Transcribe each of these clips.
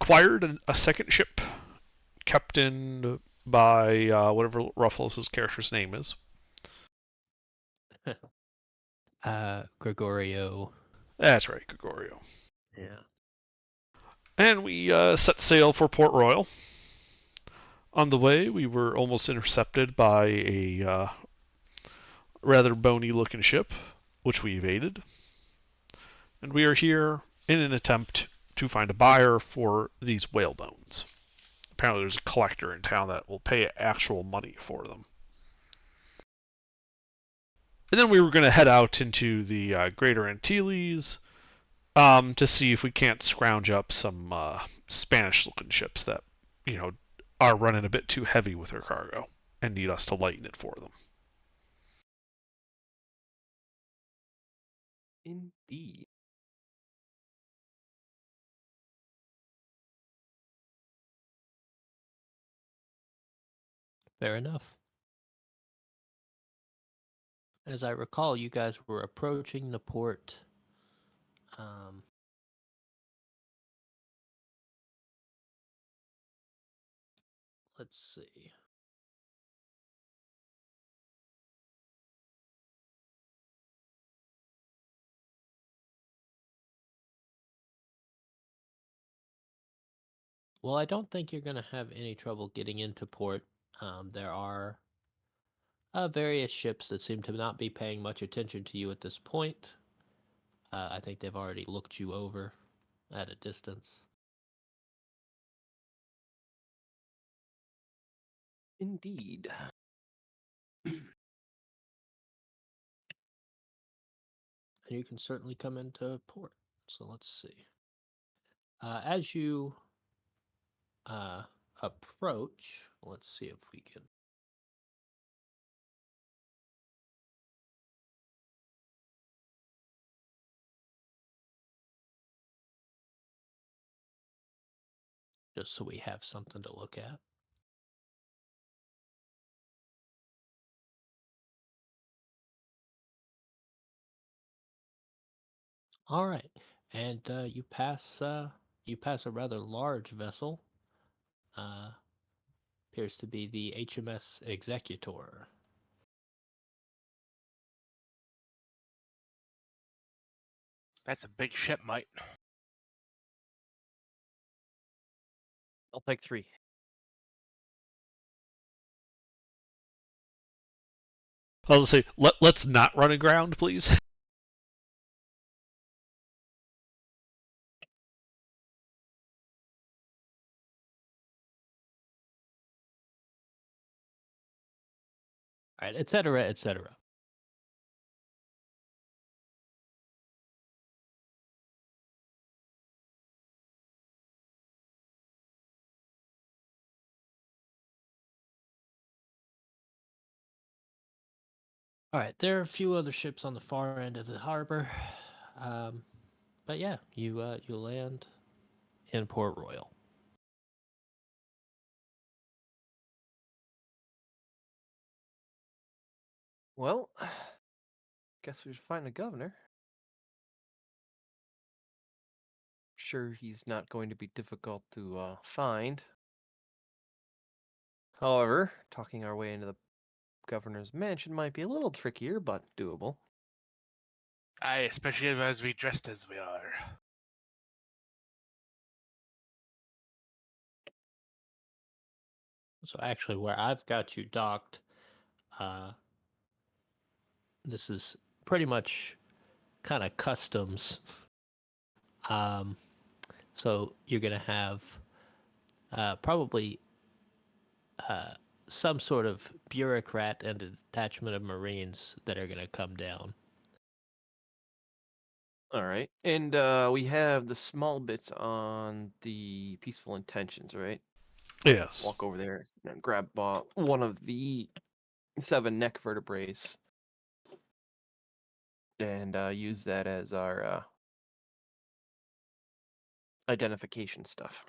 acquired a second ship, captained by whatever Ruffles' character's name is. Gregorio. That's right, Gregorio. Yeah. And we set sail for Port Royal. On the way, we were almost intercepted by a rather bony looking ship, which we evaded. And we are here in an attempt to find a buyer for these whale bones. Apparently, there's a collector in town that will pay actual money for them. And then we were going to head out into the Greater Antilles to see if we can't scrounge up some Spanish-looking ships that, you know, are running a bit too heavy with their cargo and need us to lighten it for them. Indeed. Fair enough. As I recall, you guys were approaching the port. Um, let's see. Well, I don't think you're going to have any trouble getting into port. There are various ships that seem to not be paying much attention to you at this point. I think they've already looked you over at a distance. Indeed. And you can certainly come into port. So let's see. As you approach, let's see if we can. Just so we have something to look at. All right, and you pass a rather large vessel. Uh, appears to be the HMS Executor. That's a big ship, mate. I'll take 3. I'll just say, let's not run aground, please. All right, etc., etc. All right, there are a few other ships on the far end of the harbor, um, but yeah, you land in Port Royal. Well, guess we should find a governor. Sure, he's not going to be difficult to find. However, talking our way into the governor's mansion might be a little trickier, but doable. Aye, especially as we dressed as we are. So actually, where I've got you docked, uh, this is pretty much kind of customs. Um, so you're gonna have probably uh, some sort of bureaucrat and a detachment of Marines that are gonna come down. All right, and we have the small bits on the peaceful intentions, right? Yes. Walk over there and grab one of the 7 neck vertebrae and use that as our identification stuff.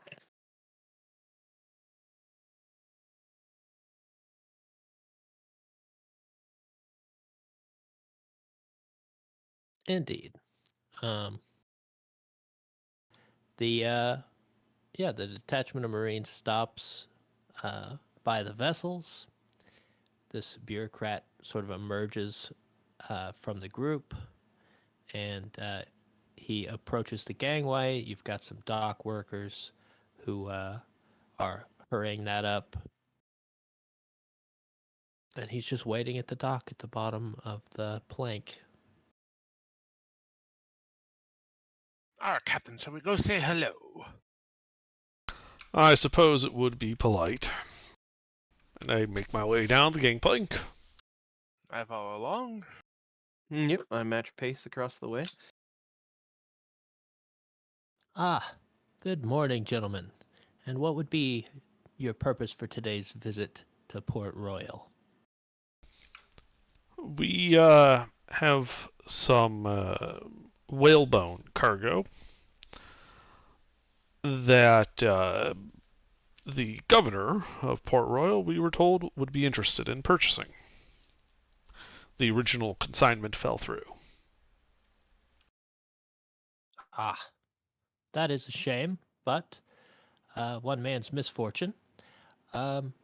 Indeed. Um, the yeah, the detachment of Marines stops by the vessels. This bureaucrat sort of emerges from the group, and he approaches the gangway. You've got some dock workers who are hurrying that up, and he's just waiting at the dock at the bottom of the plank. Captain, shall we go say hello? I suppose it would be polite. And I make my way down the gangplank. I follow along. Yep, I match pace across the way. Ah, good morning, gentlemen. And what would be your purpose for today's visit to Port Royal? We have some whalebone cargo that the governor of Port Royal, we were told, would be interested in purchasing. The original consignment fell through. Ah, that is a shame, but one man's misfortune. Um,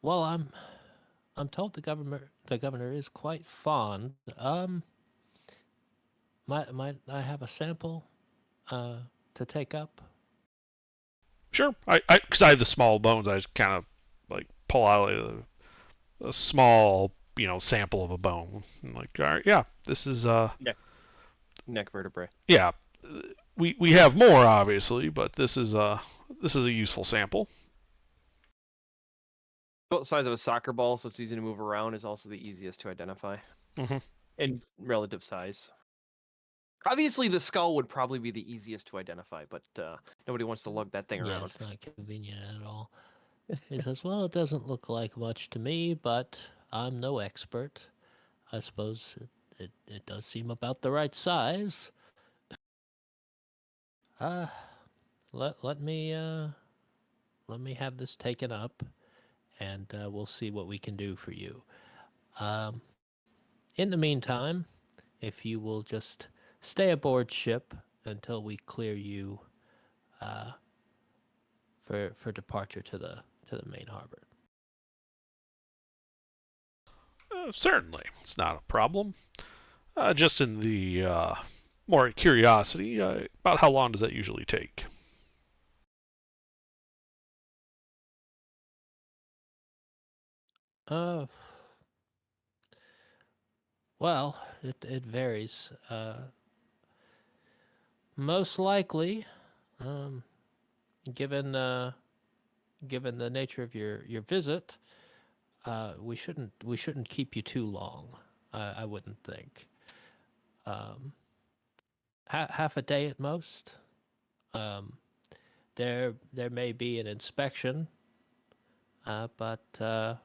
well, I'm told the governor is quite fond. Might I have a sample to take up? Sure, because I have the small bones, I just kind of like pull out a small, sample of a bone. I'm like, all right, yeah, this is Neck vertebrae. yeah, we have more obviously, but this is a useful sample. About the size of a soccer ball, so it's easy to move around, is also the easiest to identify. Mhm. In relative size. Obviously, the skull would probably be the easiest to identify, but nobody wants to lug that thing Yeah, around. it's not convenient at all. He says, "Well, it doesn't look like much to me, but I'm no expert. I suppose it does seem about the right size. Uh, let me have this taken up, and we'll see what we can do for you. Um, in the meantime, if you will just stay aboard ship until we clear you uh, for departure to the main harbor." Certainly, it's not a problem. Just in the more curiosity, about how long does that usually take? Uh, well, it varies. Most likely, um, given given the nature of your visit, we shouldn't keep you too long. I wouldn't think. Um, half a day at most. Um, there may be an inspection, but I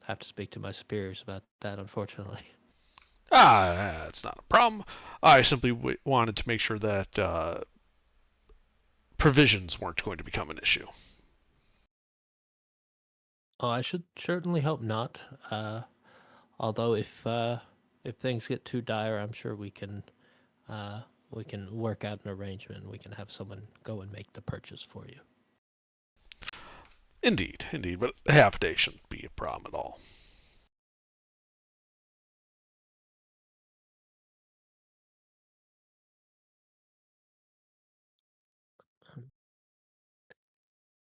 have to speak to my superiors about that. Unfortunately. That's not a problem. I simply wanted to make sure that provisions weren't going to become an issue. Oh, I should certainly hope not. Although if things get too dire, I'm sure we can work out an arrangement. We can have someone go and make the purchase for you. Indeed, but half a day shouldn't be a problem at all.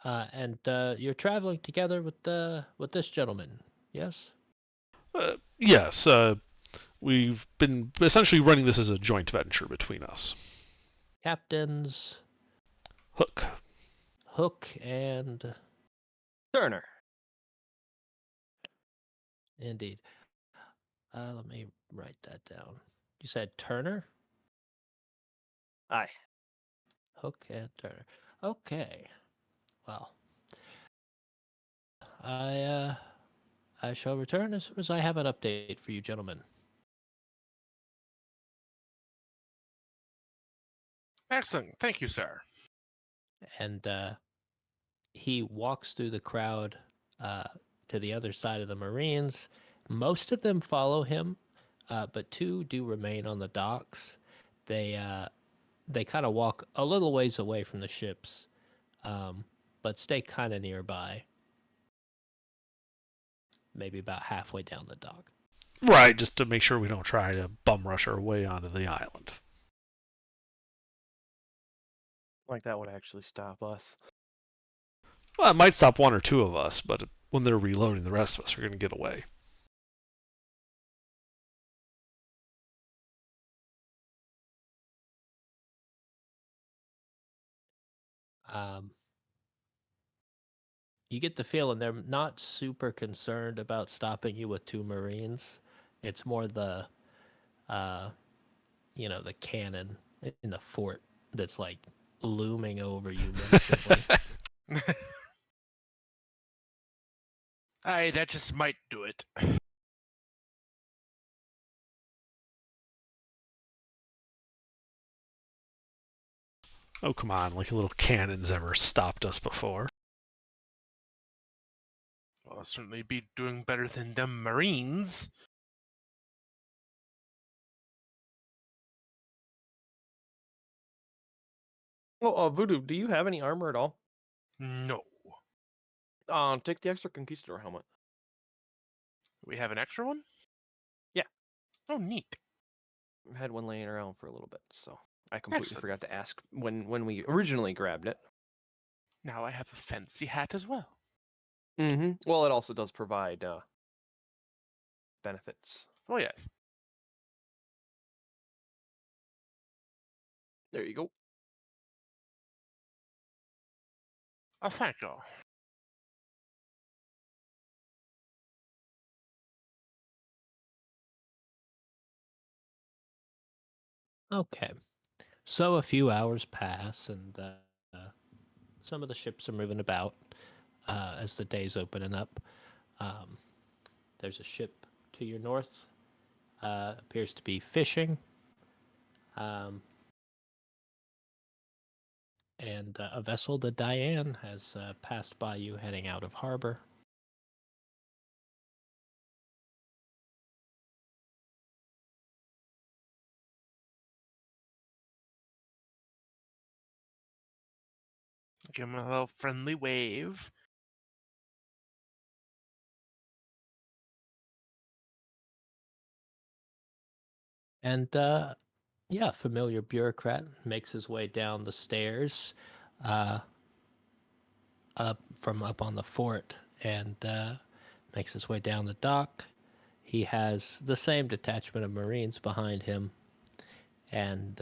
And you're traveling together with this gentleman, yes? Yes, we've been essentially running this as a joint venture between us. Captains Hook. Hook and Turner. indeed. Let me write that down. You said Turner, Aye. Hook and Turner. Okay. Well, I uh, I shall return as soon as I have an update for you, gentlemen. Excellent. Thank you, sir. And he walks through the crowd uh, to the other side of the Marines. Most of them follow him, but two do remain on the docks. They they kind of walk a little ways away from the ships, but stay kind of nearby, maybe about halfway down the dock. Right, just to make sure we don't try to bum rush our way onto the island. Like that would actually stop us. Well, it might stop one or two of us, but when they're reloading, the rest of us are going to get away. Um, you get the feeling they're not super concerned about stopping you with 2 Marines. It's more the, uh, the cannon in the fort that's like looming over you menacingly. Aye, that just might do it. Oh, come on, like a little cannon's ever stopped us before. Well, I'll certainly be doing better than them Marines. Oh, Voodoo, do you have any armor at all? No. Take the extra conquistador helmet. We have an extra one? Yeah. Oh, neat. I had one laying around for a little bit, so I completely Excellent. forgot to ask when we originally grabbed it. Now I have a fancy hat as well. Mm-hmm. Well, it also does provide benefits. Oh, yes. There you go. Oh, thank you. Okay. So a few hours pass, and some of the ships are moving about as the day's opening up. Um, there's a ship to your north, appears to be fishing. And a vessel, the Diane, has passed by you heading out of harbor. Give him a little friendly wave. And yeah, familiar bureaucrat makes his way down the stairs, up on the fort, and makes his way down the dock. He has the same detachment of Marines behind him, and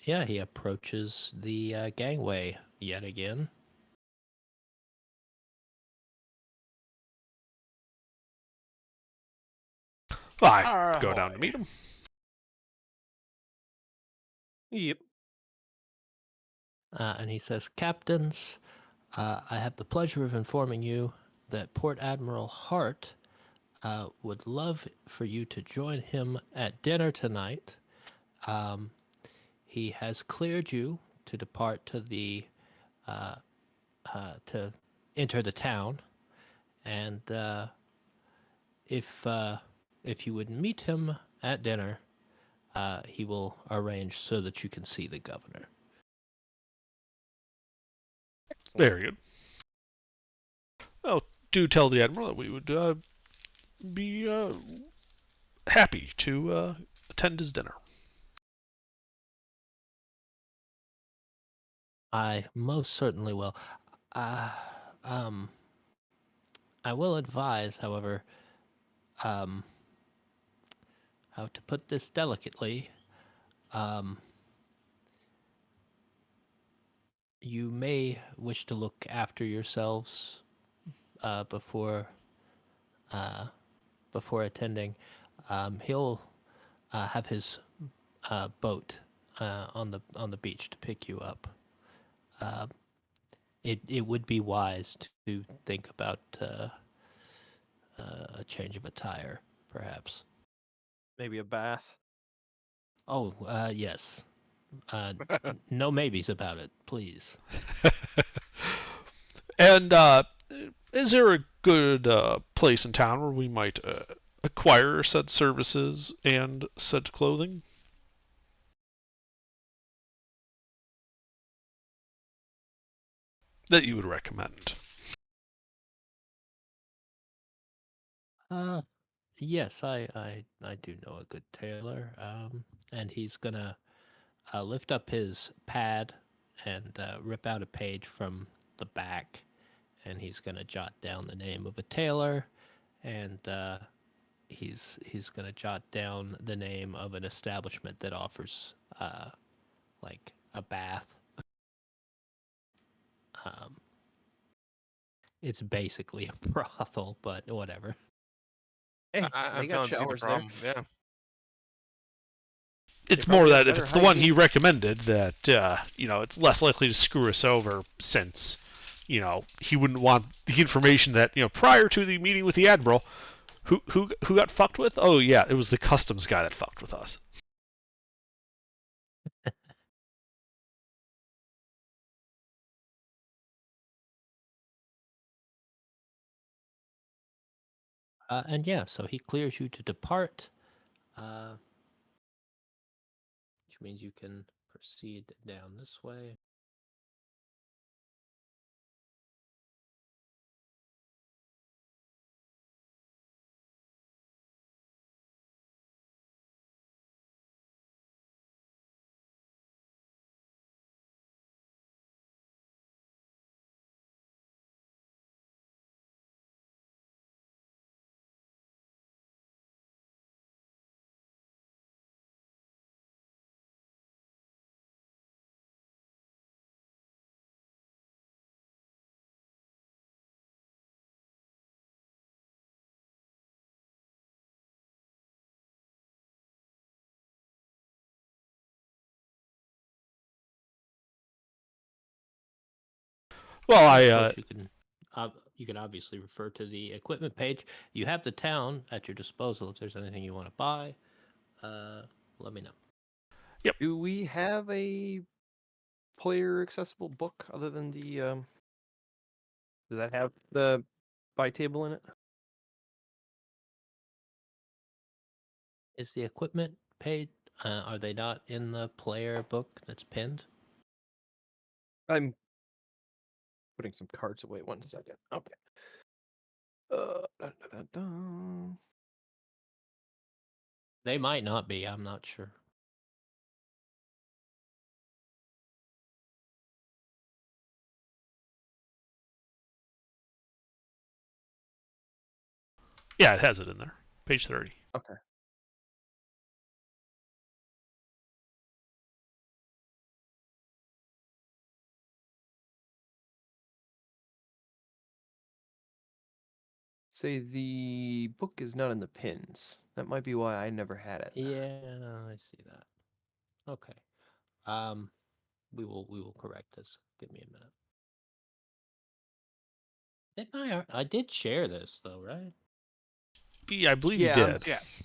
yeah, he approaches the gangway yet again. I go down to meet him. Yep. And he says, "Captains, I have the pleasure of informing you that Port Admiral Hart would love for you to join him at dinner tonight. He has cleared you to depart to enter the town, and if you would meet him at dinner, he will arrange so that you can see the governor." Very good. Oh, do tell the Admiral that we would be happy to attend his dinner. I most certainly will. Uh, um, I will advise, however, how to put this delicately. Um, you may wish to look after yourselves before attending. He'll have his boat on the beach to pick you up. It would be wise to think about a change of attire, perhaps. Maybe a bath. Oh, yes. No maybes about it, please. And is there a good place in town where we might acquire said services and said clothing? that you would recommend? Yes, I do know a good tailor. And he's gonna lift up his pad and rip out a page from the back, and he's gonna jot down the name of a tailor, and he's gonna jot down the name of an establishment that offers like a bath. Um, it's basically a brothel, but whatever. Hey, I'm they got failing to see the showers there. problem. Yeah. It's probably more got that if better it's the one he hygiene. recommended, that it's less likely to screw us over, since he wouldn't want the information that prior to the meeting with the admiral, who got fucked with. Oh yeah, it was the customs guy that fucked with us. And yeah, so he clears you to depart, uh, which means you can proceed down this way. Well, And I of course, you can obviously refer to the equipment page. You have the town at your disposal. If there's anything you want to buy, let me know. Do we have a player accessible book other than the does that have the buy table in it? Is the equipment page? Are they not in the player book that's pinned? I'm putting some cards away 1 second. Okay. Da, da, da, da. They might not be. I'm not sure. Yeah, it has it in there. Page 30. Okay. Say the book is not in the pins. That might be why I never had it. Yeah, I see that. Okay. Um, we will correct this. Give me a minute. Didn't I did share this though, right? Yeah, I believe you Yeah, did. Yes.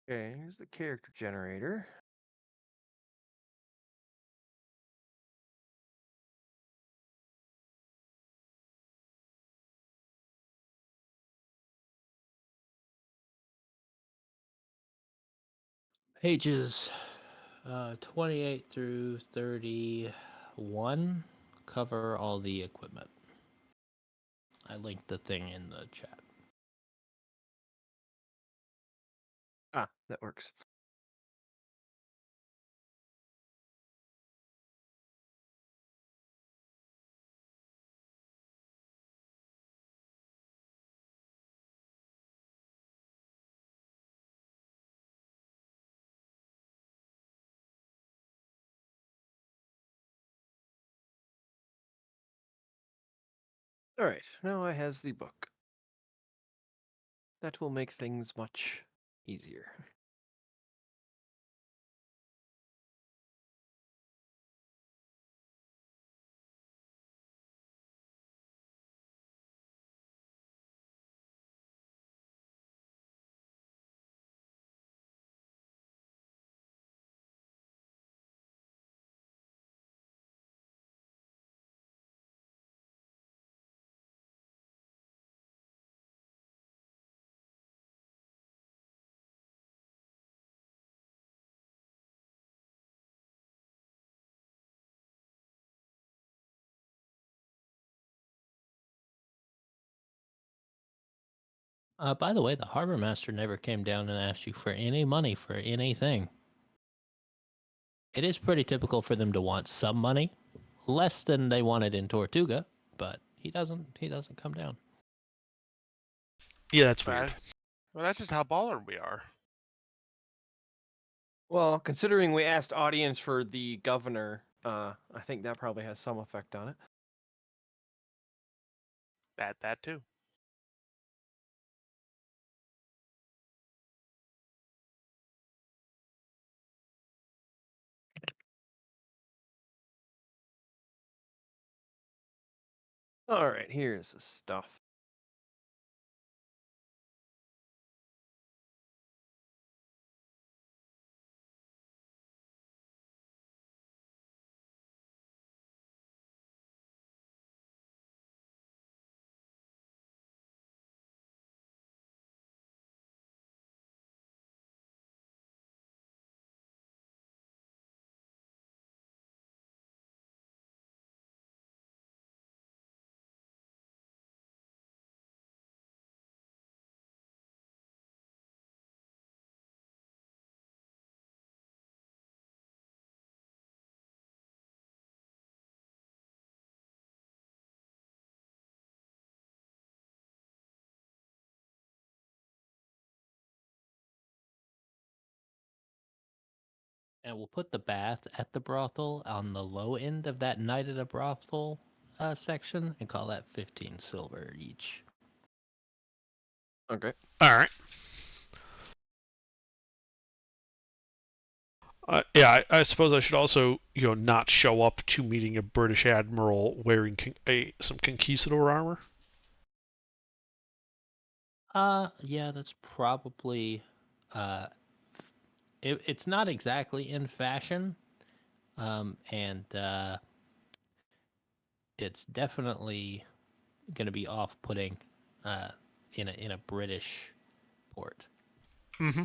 Okay, here's the character generator. Pages 28 through 31 cover all the equipment. I linked the thing in the chat. Ah, that works. All right, now I has the book. That will make things much easier. By the way, the harbor master never came down and asked you for any money for anything. It is pretty typical for them to want some money, less than they wanted in Tortuga, but he doesn't. He doesn't come down. Yeah, that's weird. Well, that's just how baller we are. Well, considering we asked audience for the governor, I think that probably has some effect on it. That too. All right, here's the stuff. And we'll put the bath at the brothel on the low end of that night at a brothel section and call that 15 silver each. Okay. All right. Yeah, I suppose I should also, not show up to meeting a British admiral wearing some conquistador armor. Yeah, that's probably. Uh, it's not exactly in fashion, and it's definitely going to be off-putting in a British port. Mm-hmm.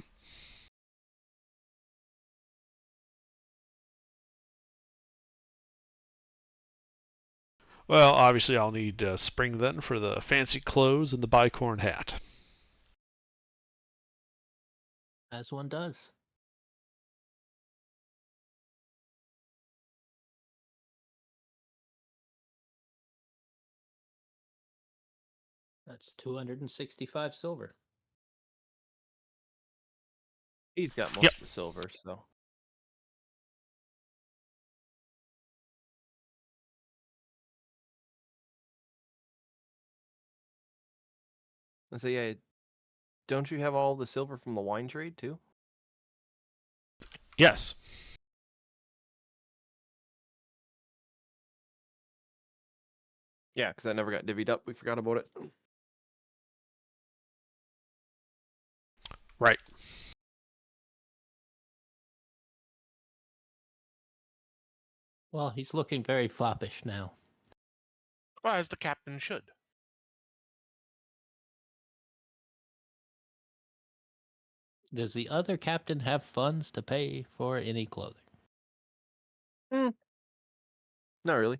Well, obviously I'll need spring then for the fancy clothes and the bicorn hat. As one does. That's 265 silver. He's got most Yep. of the silver, so. I say, yeah, don't you have all the silver from the wine trade too? Yes. Yeah, because that never got divvied up. We forgot about it. Right. Well, he's looking very foppish now. Well, as the captain should. Does the other captain have funds to pay for any clothing? Not really.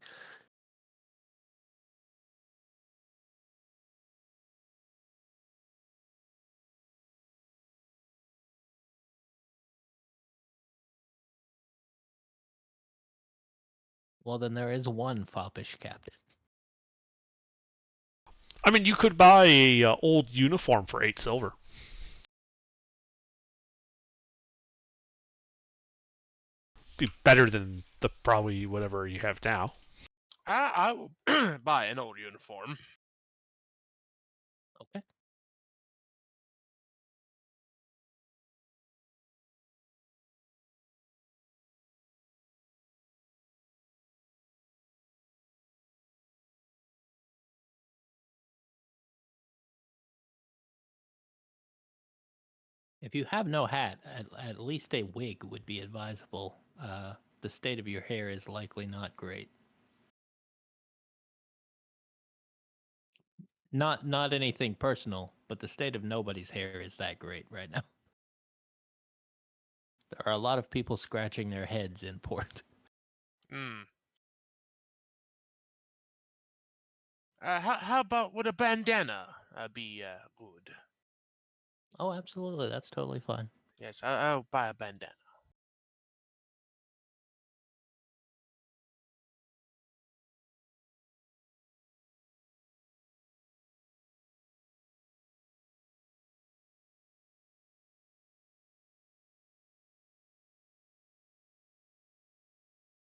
Well, then there is one foppish captain. I mean, you could buy a old uniform for 8 silver. Be better than the probably whatever you have now. I will buy an old uniform. Okay. If you have no hat, at least a wig would be advisable. The state of your hair is likely not great. Not anything personal, but the state of nobody's hair is that great right now. There are a lot of people scratching their heads in port. Hmm. How about would a bandana be good? Oh, absolutely, that's totally fine. Yes, I'll buy a bandana.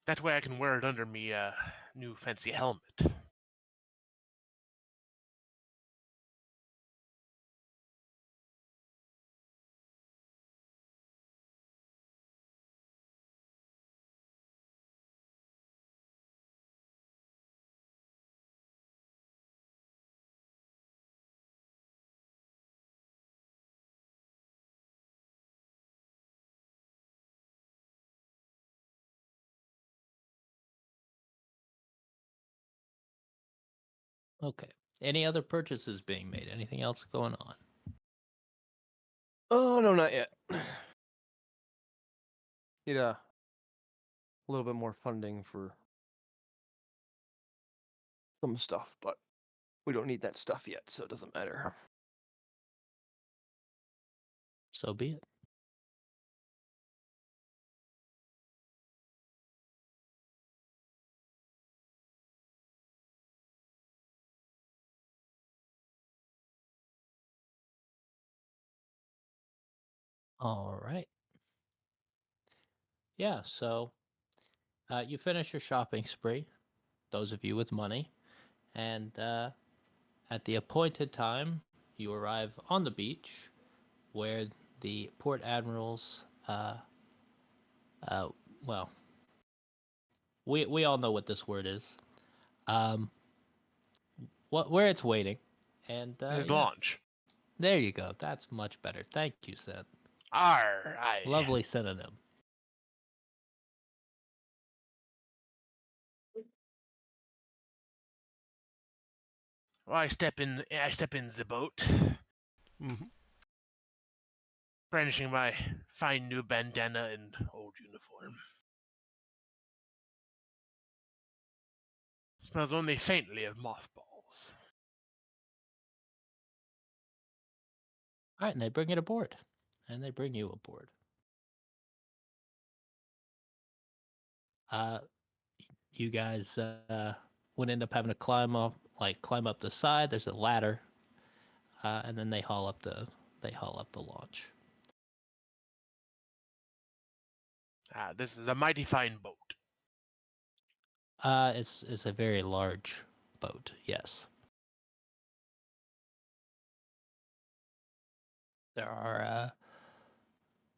That way I can wear it under me new fancy helmet. Okay. Any other purchases being made? Anything else going on? Oh no, not yet. Need a little bit more funding for some stuff, but we don't need that stuff yet, so it doesn't matter. So be it. All right. Yeah, so you finish your shopping spree, those of you with money, and at the appointed time, you arrive on the beach where the port admirals, uh, well, we all know what this word is, um, where it's waiting, and His yeah, launch. there you go. That's much better. Thank you, Seth. Arr, I. Lovely synonym. Well, I step in. I step in the boat, Mm-hmm. brandishing my fine new bandana and old uniform. Smells only faintly of mothballs. All right, and they bring it aboard, and they bring you aboard. Uh, you guys would end up having to climb up the side. There's a ladder, and then they haul up the launch. This is a mighty fine boat. It's a very large boat. Yes, there are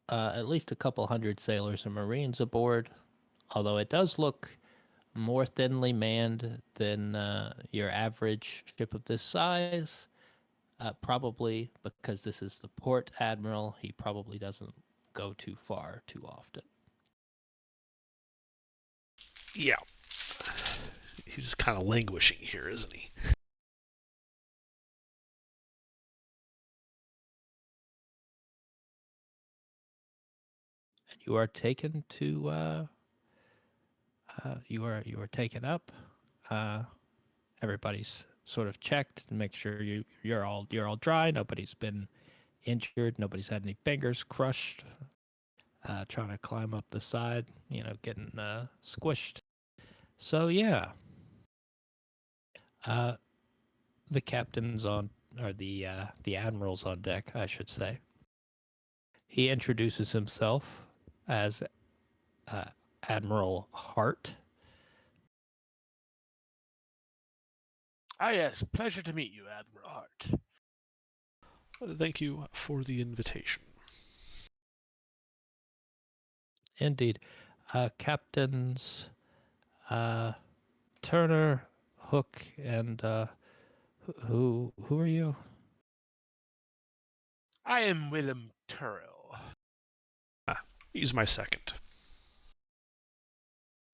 at least a couple hundred sailors and marines aboard. Although it does look more thinly manned than your average ship of this size. Probably because this is the port admiral, he probably doesn't go too far too often. Yeah. He's kind of languishing here, isn't he? And you are taken to you are taken up. Uh, everybody's sort of checked and make sure you're all dry. Nobody's been injured. Nobody's had any fingers crushed. Trying to climb up the side, getting squished. So yeah, uh, the captain's on, or the admiral's on deck, I should say. He introduces himself as uh, Admiral Hart. Ah, yes. Pleasure to meet you, Admiral Hart. Thank you for the invitation. Indeed, captains Turner, Hook, and who are you? I am Willem Turrell. He's my second.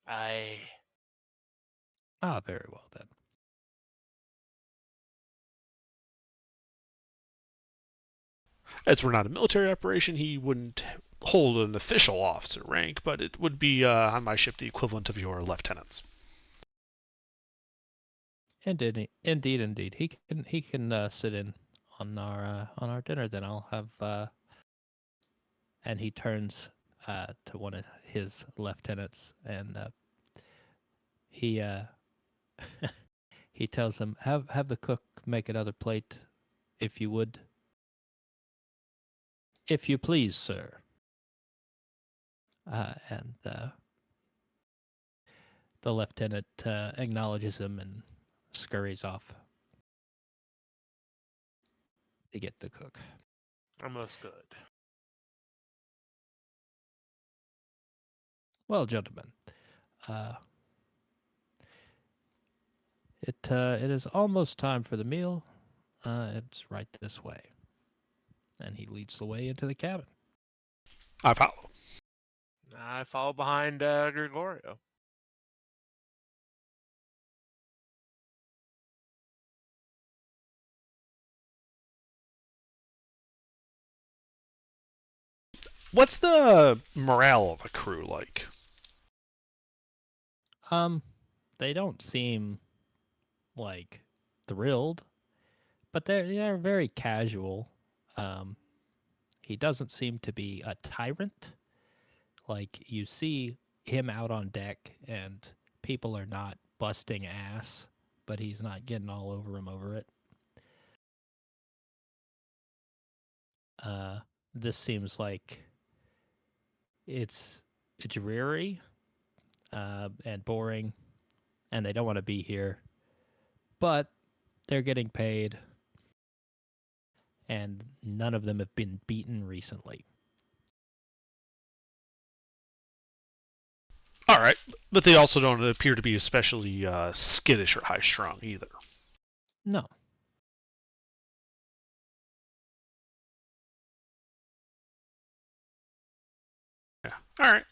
I. Ah, very well then. As we're not a military operation, he wouldn't hold an official officer rank, but it would be on my ship the equivalent of your lieutenants. Indeed. He can sit in on our dinner. Then I'll have. And he turns to one of his lieutenants, and he he tells him, "Have the cook make another plate, if you would." "If you please, sir." And the lieutenant acknowledges him and scurries off to get the cook. Almost good. Well, gentlemen, uh, it is almost time for the meal. It's right this way, and he leads the way into the cabin. I follow. I follow behind Gregorio. What's the morale of the crew like? They don't seem like thrilled, but they're very casual. Um, he doesn't seem to be a tyrant. Like, you see him out on deck, and people are not busting ass, but he's not getting all over him over it. Uh, this seems like it's dreary and boring, and they don't want to be here, but they're getting paid, and none of them have been beaten recently. All right, but they also don't appear to be especially skittish or high strung either. No. Yeah. All right.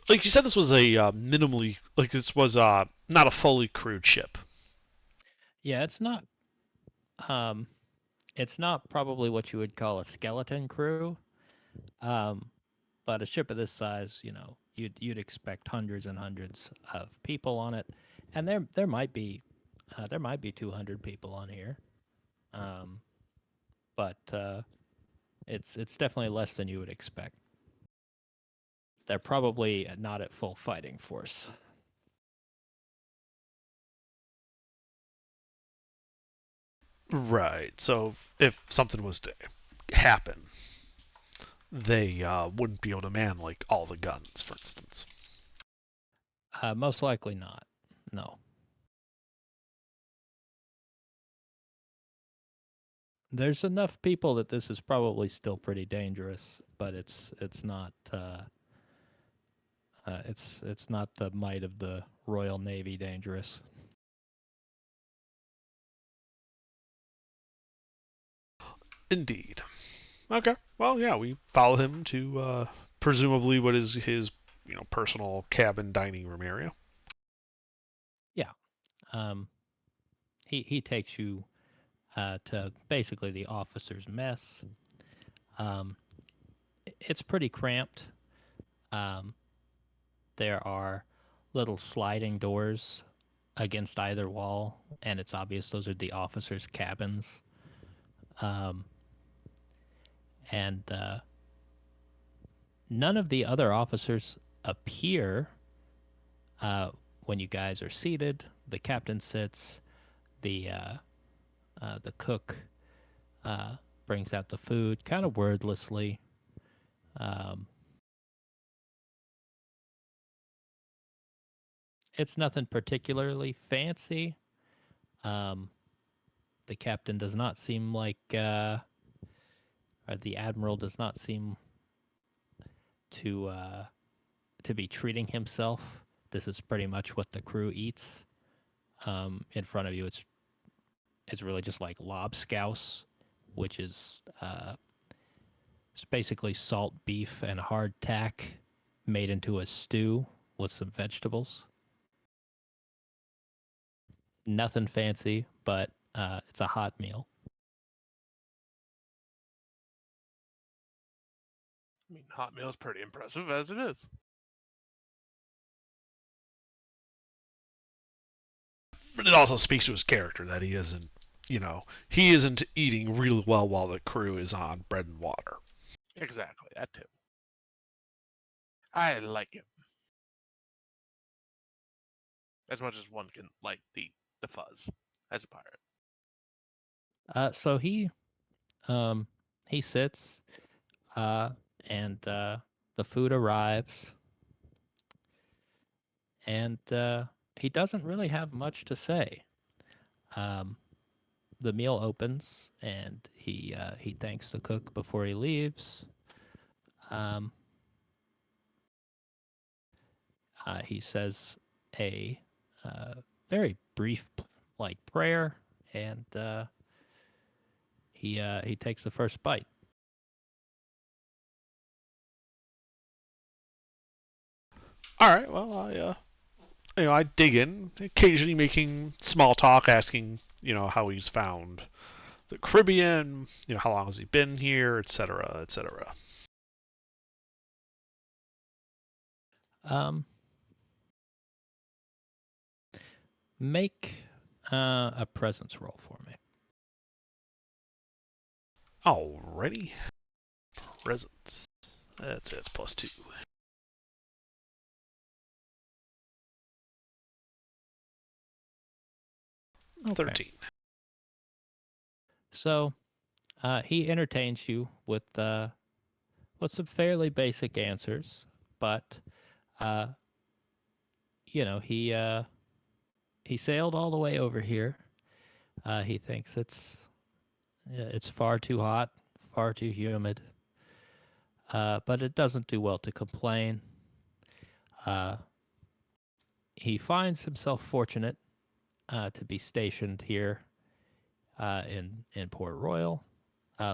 Like you said, this was a minimally, like this was not a fully crewed ship. Yeah, um it's not probably what you would call a skeleton crew. Um but a ship of this size, you'd expect hundreds and hundreds of people on it. And there might be 200 people on here. Um but it's definitely less than you would expect. They're probably not at full fighting force. Right. So if something was to happen, they wouldn't be able to man like all the guns, for instance. Most likely not. No. There's enough people that this is probably still pretty dangerous, but it's not it's not the might of the Royal Navy dangerous. Indeed. Okay. Well, yeah, we follow him to presumably what is his personal cabin dining room area. Yeah. Um, he takes you to basically the officers' mess. Um, it's pretty cramped. Um, there are little sliding doors against either wall, and it's obvious those are the officers' cabins. Um, and none of the other officers appear when you guys are seated. The captain sits. The cook uh, brings out the food, kind of wordlessly. Um, it's nothing particularly fancy. Um, the captain does not seem like, or the admiral does not seem to to be treating himself. This is pretty much what the crew eats. In front of you, it's really just like lobscouse, which is it's basically salt beef and hardtack made into a stew with some vegetables. Nothing fancy, but it's a hot meal. I mean, hot meal's pretty impressive as it is. But it also speaks to his character that he isn't eating really well while the crew is on bread and water. Exactly, that too. I like him as much as one can like the fuzz as a pirate. So he sits, uh, and the food arrives, and he doesn't really have much to say. Um, the meal opens, and he thanks the cook before he leaves. Um, he says a very brief like prayer, and he takes the first bite. All right. Well, I dig in, occasionally making small talk, asking how he's found the Caribbean, how long has he been here, etc., etc. Um, make a presence roll for me. Alrighty. Presents. That's it. It's +2. Okay. 13. So he entertains you with some fairly basic answers, but uh, he sailed all the way over here. He thinks it's far too hot, far too humid, but it doesn't do well to complain. Uh, he finds himself fortunate to be stationed here in Port Royal,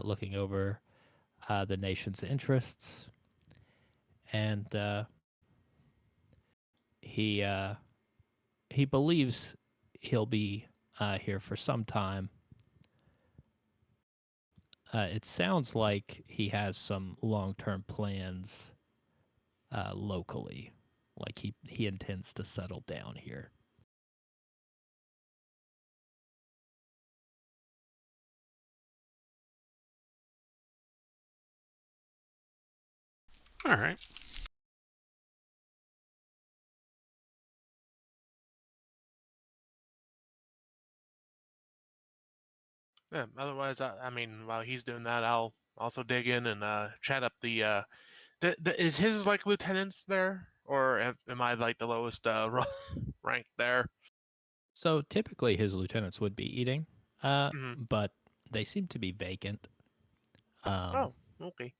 looking over the nation's interests, and he he believes he'll be here for some time. It sounds like he has some long-term plans locally, like he intends to settle down here. All right. Yeah. Otherwise, I mean, while he's doing that, I'll also dig in and chat up the. Is his like lieutenants there, or am I like the lowest rank there? So typically his lieutenants would be eating, Hmm. but they seem to be vacant um, Oh, okay.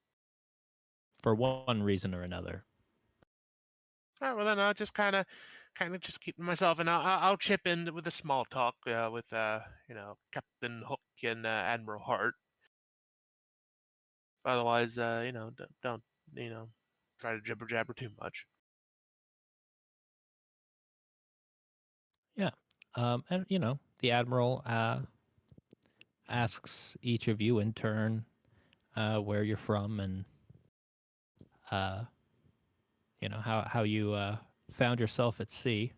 for one reason or another. All right. Well, then I'll just kind of just keep to myself, and I'll chip in with a small talk with Captain Hook and Admiral Hart. Otherwise, don't try to jibber jabber too much. Yeah, and the admiral asks each of you in turn where you're from and you know how you found yourself at sea.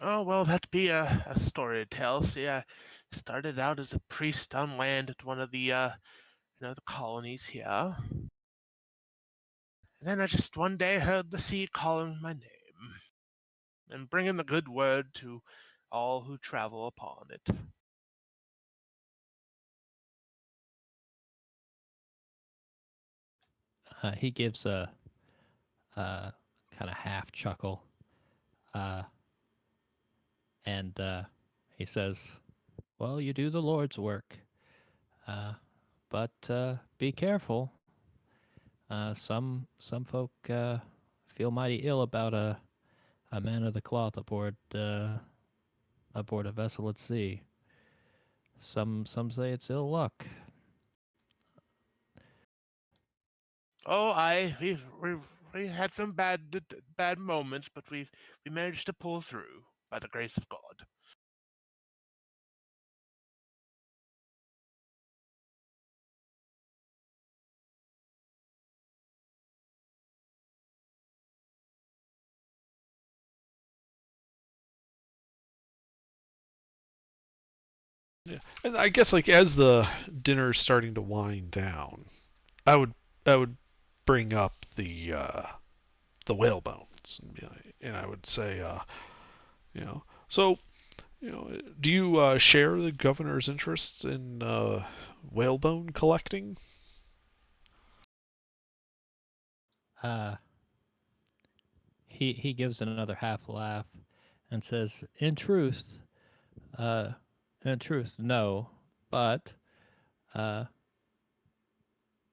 Oh, well, that'd be a story to tell. See, I started out as a priest on land at one of the, the colonies here. And then I just one day heard the sea calling my name and bringing the good word to all who travel upon it. He gives a kind of half chuckle, uh, and he says, "Well, you do the Lord's work, but be careful. Some folk feel mighty ill about a man of the cloth aboard a vessel at sea. Some say it's ill luck." Oh, we had some bad moments, but we managed to pull through by the grace of God. Yeah, and I guess like as the dinner's starting to wind down, I would I would bring up the whale bones, and I would say, so do you share the governor's interest in whalebone collecting? Uh, he gives another half laugh and says, uh, in truth, no, but uh,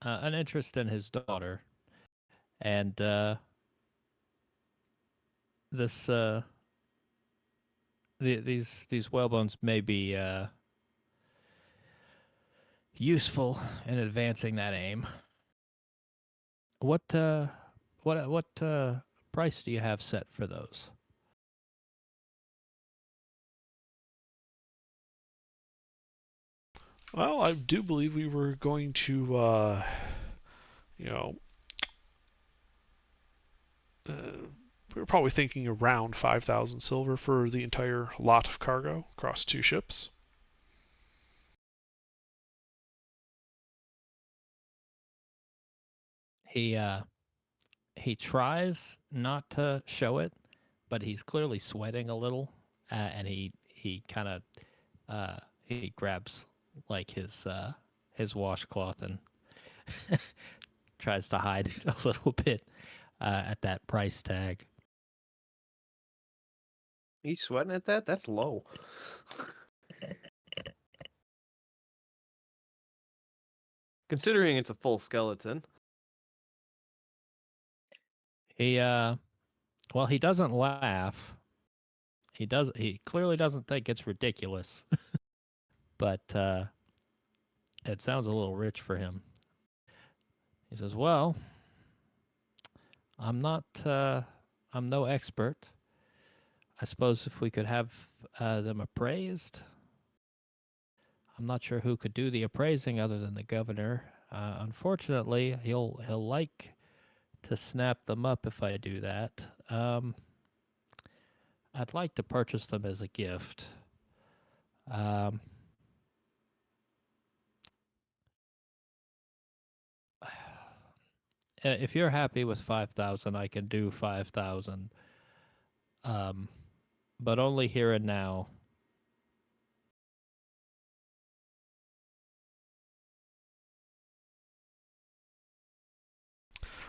an interest in his daughter, and this these whalebones may be useful in advancing that aim. What what price do you have set for those? Well, I do believe we were going to, you know, we were probably thinking around 5,000 silver for the entire lot of cargo across two ships. He he tries not to show it, but he's clearly sweating a little, and he kind of he grabs like his washcloth and tries to hide it a little bit at that price tag. You sweating at that? That's low. Considering it's a full skeleton. He well, he doesn't laugh. He clearly doesn't think it's ridiculous, but it sounds a little rich for him. He says, "Well, I'm not I'm no expert. I suppose if we could have them appraised, I'm not sure who could do the appraising other than the governor. Unfortunately, he'll like to snap them up if I do that. I'd like to purchase them as a gift. Um, if you're happy with 5,000, I can do 5,000. Um, but only here and now.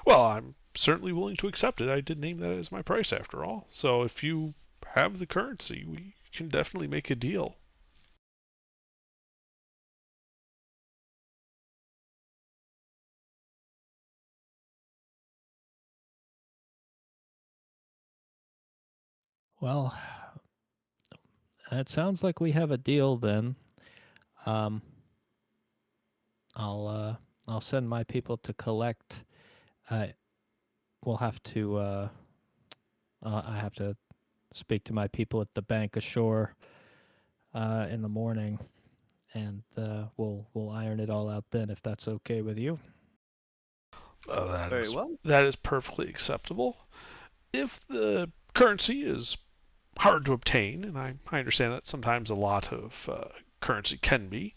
Well, I'm certainly willing to accept it. I did name that as my price after all. So if you have the currency, we can definitely make a deal. Well, it sounds like we have a deal then. Um, I'll uh, I'll send my people to collect. Uh, we'll have to. I have to speak to my people at the bank ashore in the morning, and we'll iron it all out then, if that's okay with you. Very well. That is perfectly acceptable. If the currency is hard to obtain, and I understand that sometimes a lot of currency can be,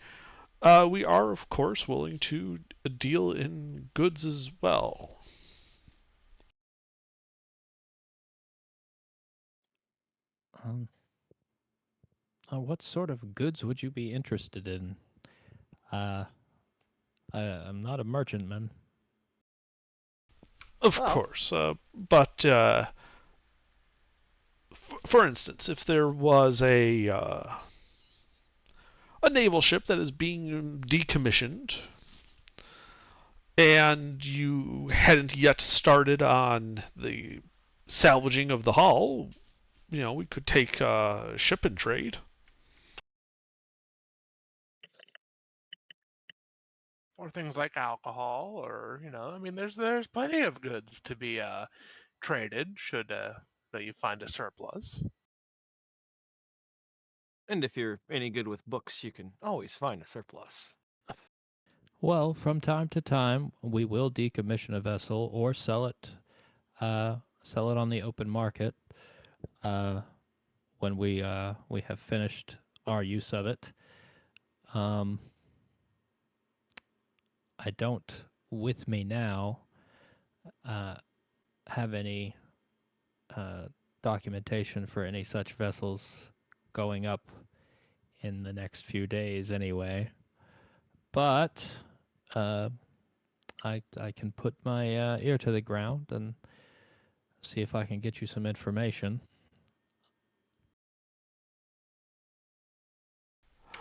we are, of course, willing to deal in goods as well. Um, what sort of goods would you be interested in? Uh, I'm not a merchantman. Of Well, course, but for instance, if there was a naval ship that is being decommissioned and you hadn't yet started on the salvaging of the hull, we could take ship and trade. Or things like alcohol, or I mean, there's plenty of goods to be traded should that you find a surplus. and if you're any good with books, you can always find a surplus. Well, from time to time, we will decommission a vessel or sell it on the open market uh, when we have finished our use of it. Um, I don't, with me now, uh, have any uh, documentation for any such vessels going up in the next few days, anyway. But uh, I can put my ear to the ground and see if I can get you some information.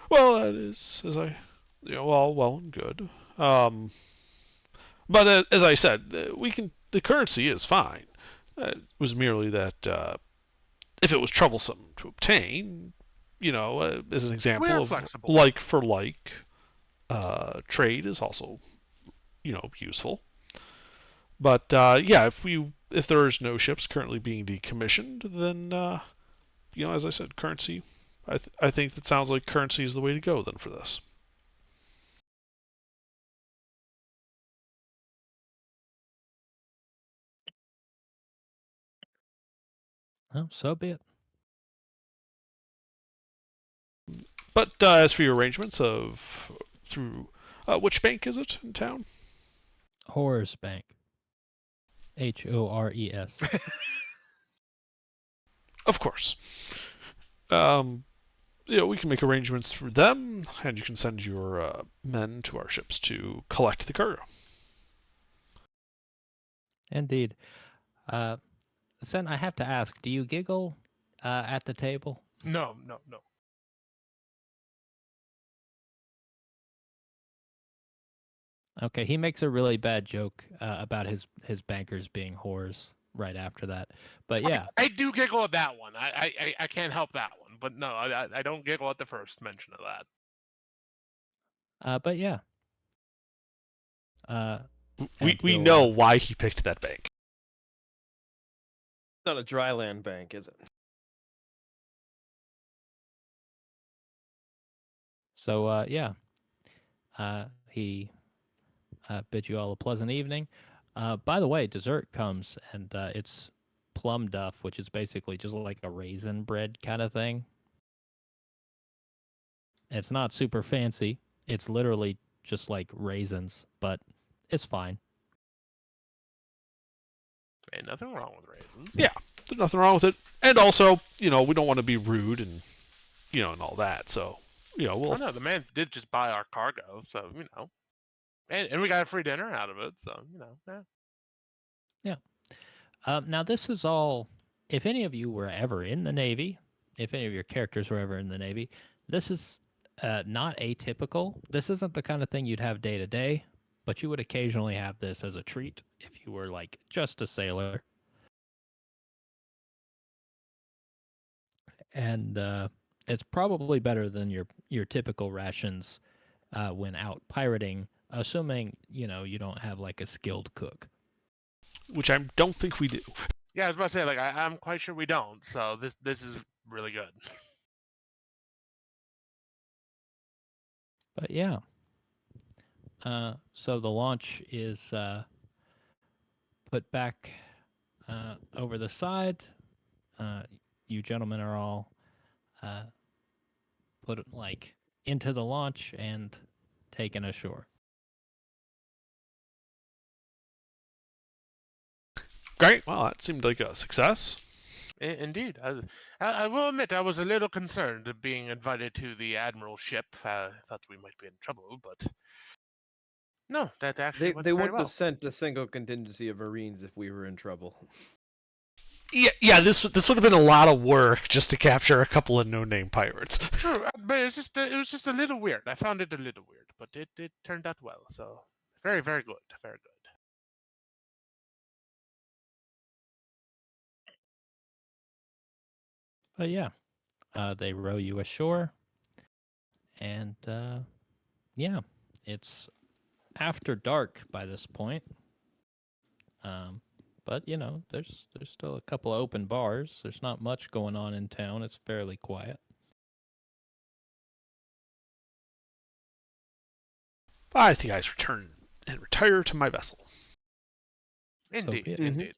Well, that is, as I, all well and good. But as I said, we can. The currency is fine. It was merely that if it was troublesome to obtain, as an example We're of flexible. like for like, trade is also useful. But yeah, if there is no ships currently being decommissioned, then as I said, currency. I think that sounds like currency is the way to go then for this. Oh, so be it. But as for your arrangements of through which bank is it in town? Horrors Bank. HORES. Of course. Um, we can make arrangements through them, and you can send your men to our ships to collect the cargo. Indeed. Uh, Sen, I have to ask, do you giggle at the table? No, no, no. Okay, he makes a really bad joke about his bankers being whores right after that. But yeah, I do giggle at that one. I can't help that one. But no, I don't giggle at the first mention of that. but yeah. Uh, We and we he'll, know why he picked that bank. It's not a dry land bank, is it? so yeah, he bids you all a pleasant evening. By the way, dessert comes, and it's plum duff, which is basically just like a raisin bread kind of thing. It's not super fancy. It's literally just like raisins, but it's fine. Ain't nothing wrong with raisins. Yeah, there's nothing wrong with it. And also, we don't want to be rude and and all that. So, Oh we'll. no, the man did just buy our cargo, so and we got a free dinner out of it, so yeah. Yeah. Now, this is all. If any of you were ever in the Navy, if any of your characters were ever in the Navy, this is not atypical. This isn't the kind of thing you'd have day to day, but you would occasionally have this as a treat if you were like just a sailor. And it's probably better than your typical rations when out pirating, assuming you don't have like a skilled cook. Which I don't think we do. Yeah, I was about to say, like, I'm quite sure we don't. So this is really good. But yeah. So the launch is put back over the side. You gentlemen are all uh, put like into the launch and taken ashore. Great. Well, that seemed like a success. Indeed. I will admit I was a little concerned of being invited to the Admiral's ship. I thought we might be in trouble, but no, that actually went They very wouldn't well. have sent a single contingency of Marines if we were in trouble. Yeah. This would have been a lot of work just to capture a couple of no-name pirates. True, but it was just a little weird. I found it a little weird, but it turned out well. So very very good, very good. But yeah, they row you ashore, and yeah, it's after dark by this point. But you know, there's still a couple of open bars. There's not much going on in town. It's fairly quiet. I think I return and retire to my vessel. Indeed, be it. indeed.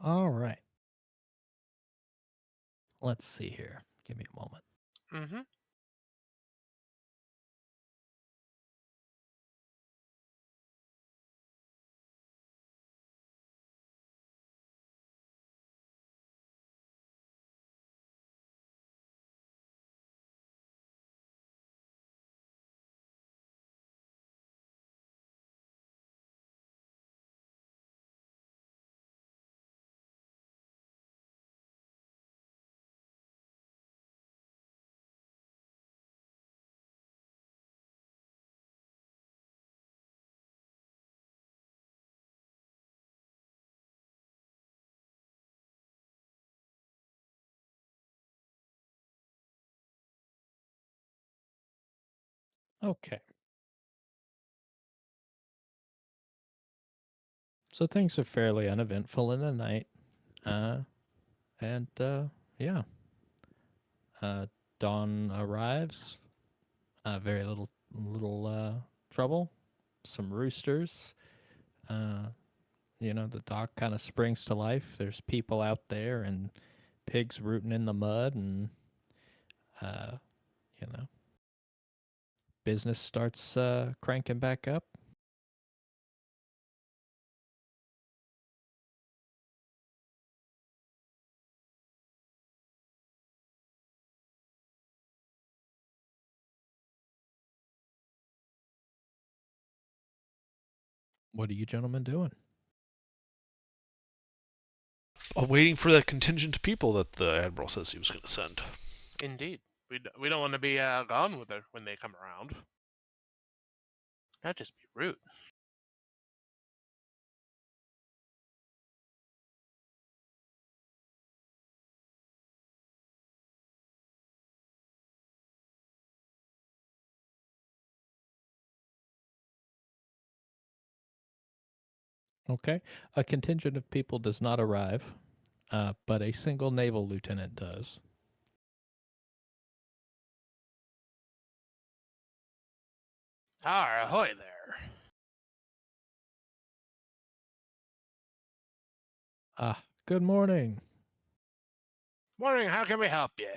All right. Let's see here. Give me a moment. Mm-hmm. Okay. So things are fairly uneventful in the night. Uh, and yeah. Uh, dawn arrives. Very little trouble. Some roosters. Uh, you know, the dock kind of springs to life. There's people out there and pigs rooting in the mud, and uh, you know, business starts cranking back up. What are you gentlemen doing? Waiting for that contingent of people that the Admiral says he was going to send. Indeed. We don't want to be gone with her when they come around. That'd just be rude. Okay. A contingent of people does not arrive, but a single naval lieutenant does. Ah, ahoy there. Ah, good morning. Morning, how can we help you?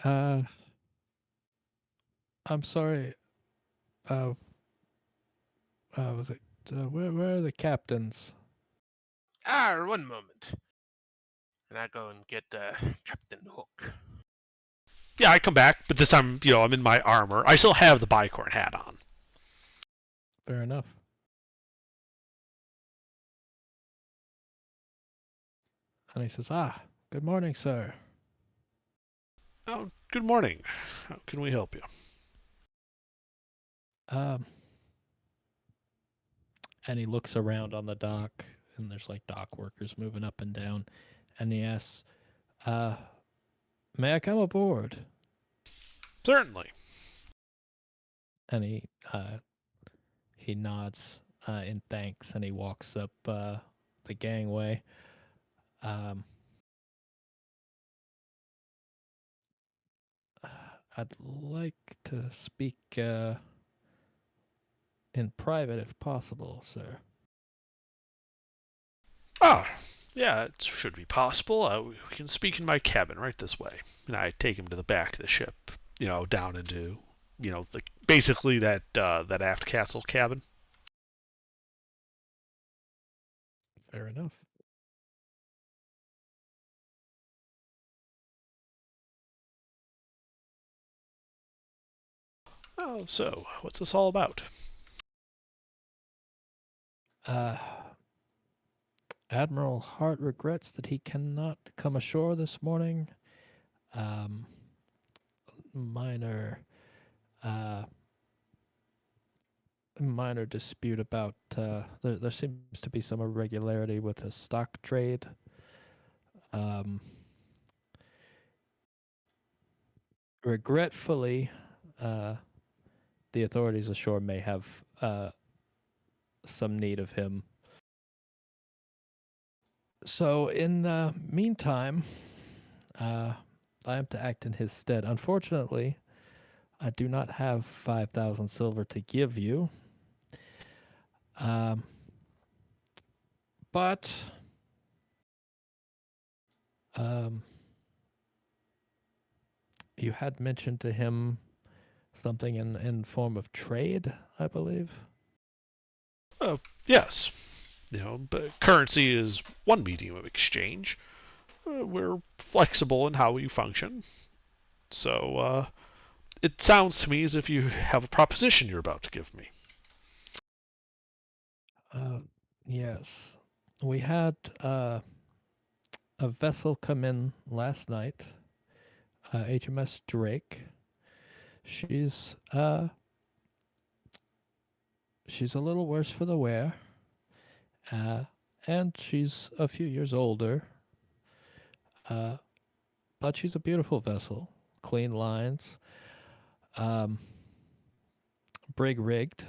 I'm sorry. Was it? Where are the captains? One moment. And I go and get Captain Hook. Yeah, I come back, but this time, I'm in my armor. I still have the bicorn hat on. Fair enough. And he says, good morning, sir. Oh, good morning. How can we help you? And he looks around on the dock, and there's like dock workers moving up and down, and he asks, may I come aboard? Certainly. And he nods in thanks, and he walks up the gangway. I'd like to speak in private if possible, sir. Yeah, it should be possible. We can speak in my cabin right this way. And I take him to the back of the ship, down into, basically that aft castle cabin. Fair enough. Oh, so what's this all about? Admiral Hart regrets that he cannot come ashore this morning. Minor dispute about there seems to be some irregularity with the stock trade. Regretfully, the authorities ashore may have some need of him. So in the meantime, I am to act in his stead. Unfortunately, I do not have 5,000 silver to give you. But you had mentioned to him something in form of trade, I believe. Yes. But currency is one medium of exchange. We're flexible in how we function. So, it sounds to me as if you have a proposition you're about to give me. Yes. We had a vessel come in last night, HMS Drake. She's a little worse for the wear, and she's a few years older. But she's a beautiful vessel, clean lines, brig rigged.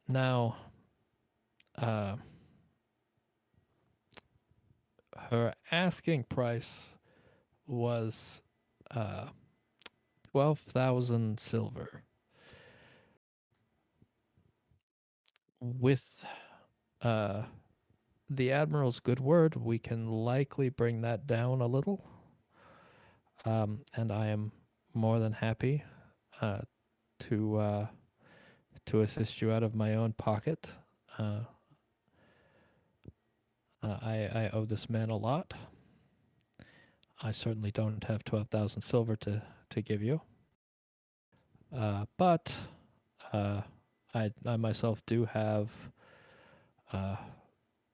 Now, her asking price was 12,000 silver. With the Admiral's good word, we can likely bring that down a little. And I am more than happy to assist you out of my own pocket. I owe this man a lot. I certainly don't have 12,000 silver to give you. But I myself do have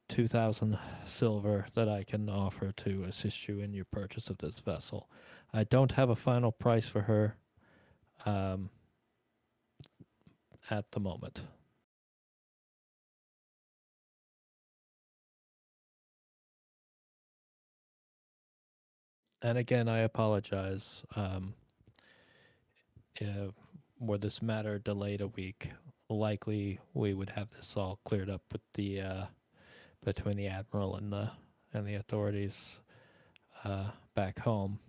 2,000 silver that I can offer to assist you in your purchase of this vessel. I don't have a final price for her at the moment. And again, I apologize. Were this matter delayed a week, likely we would have this all cleared up with the between the admiral and the authorities back home.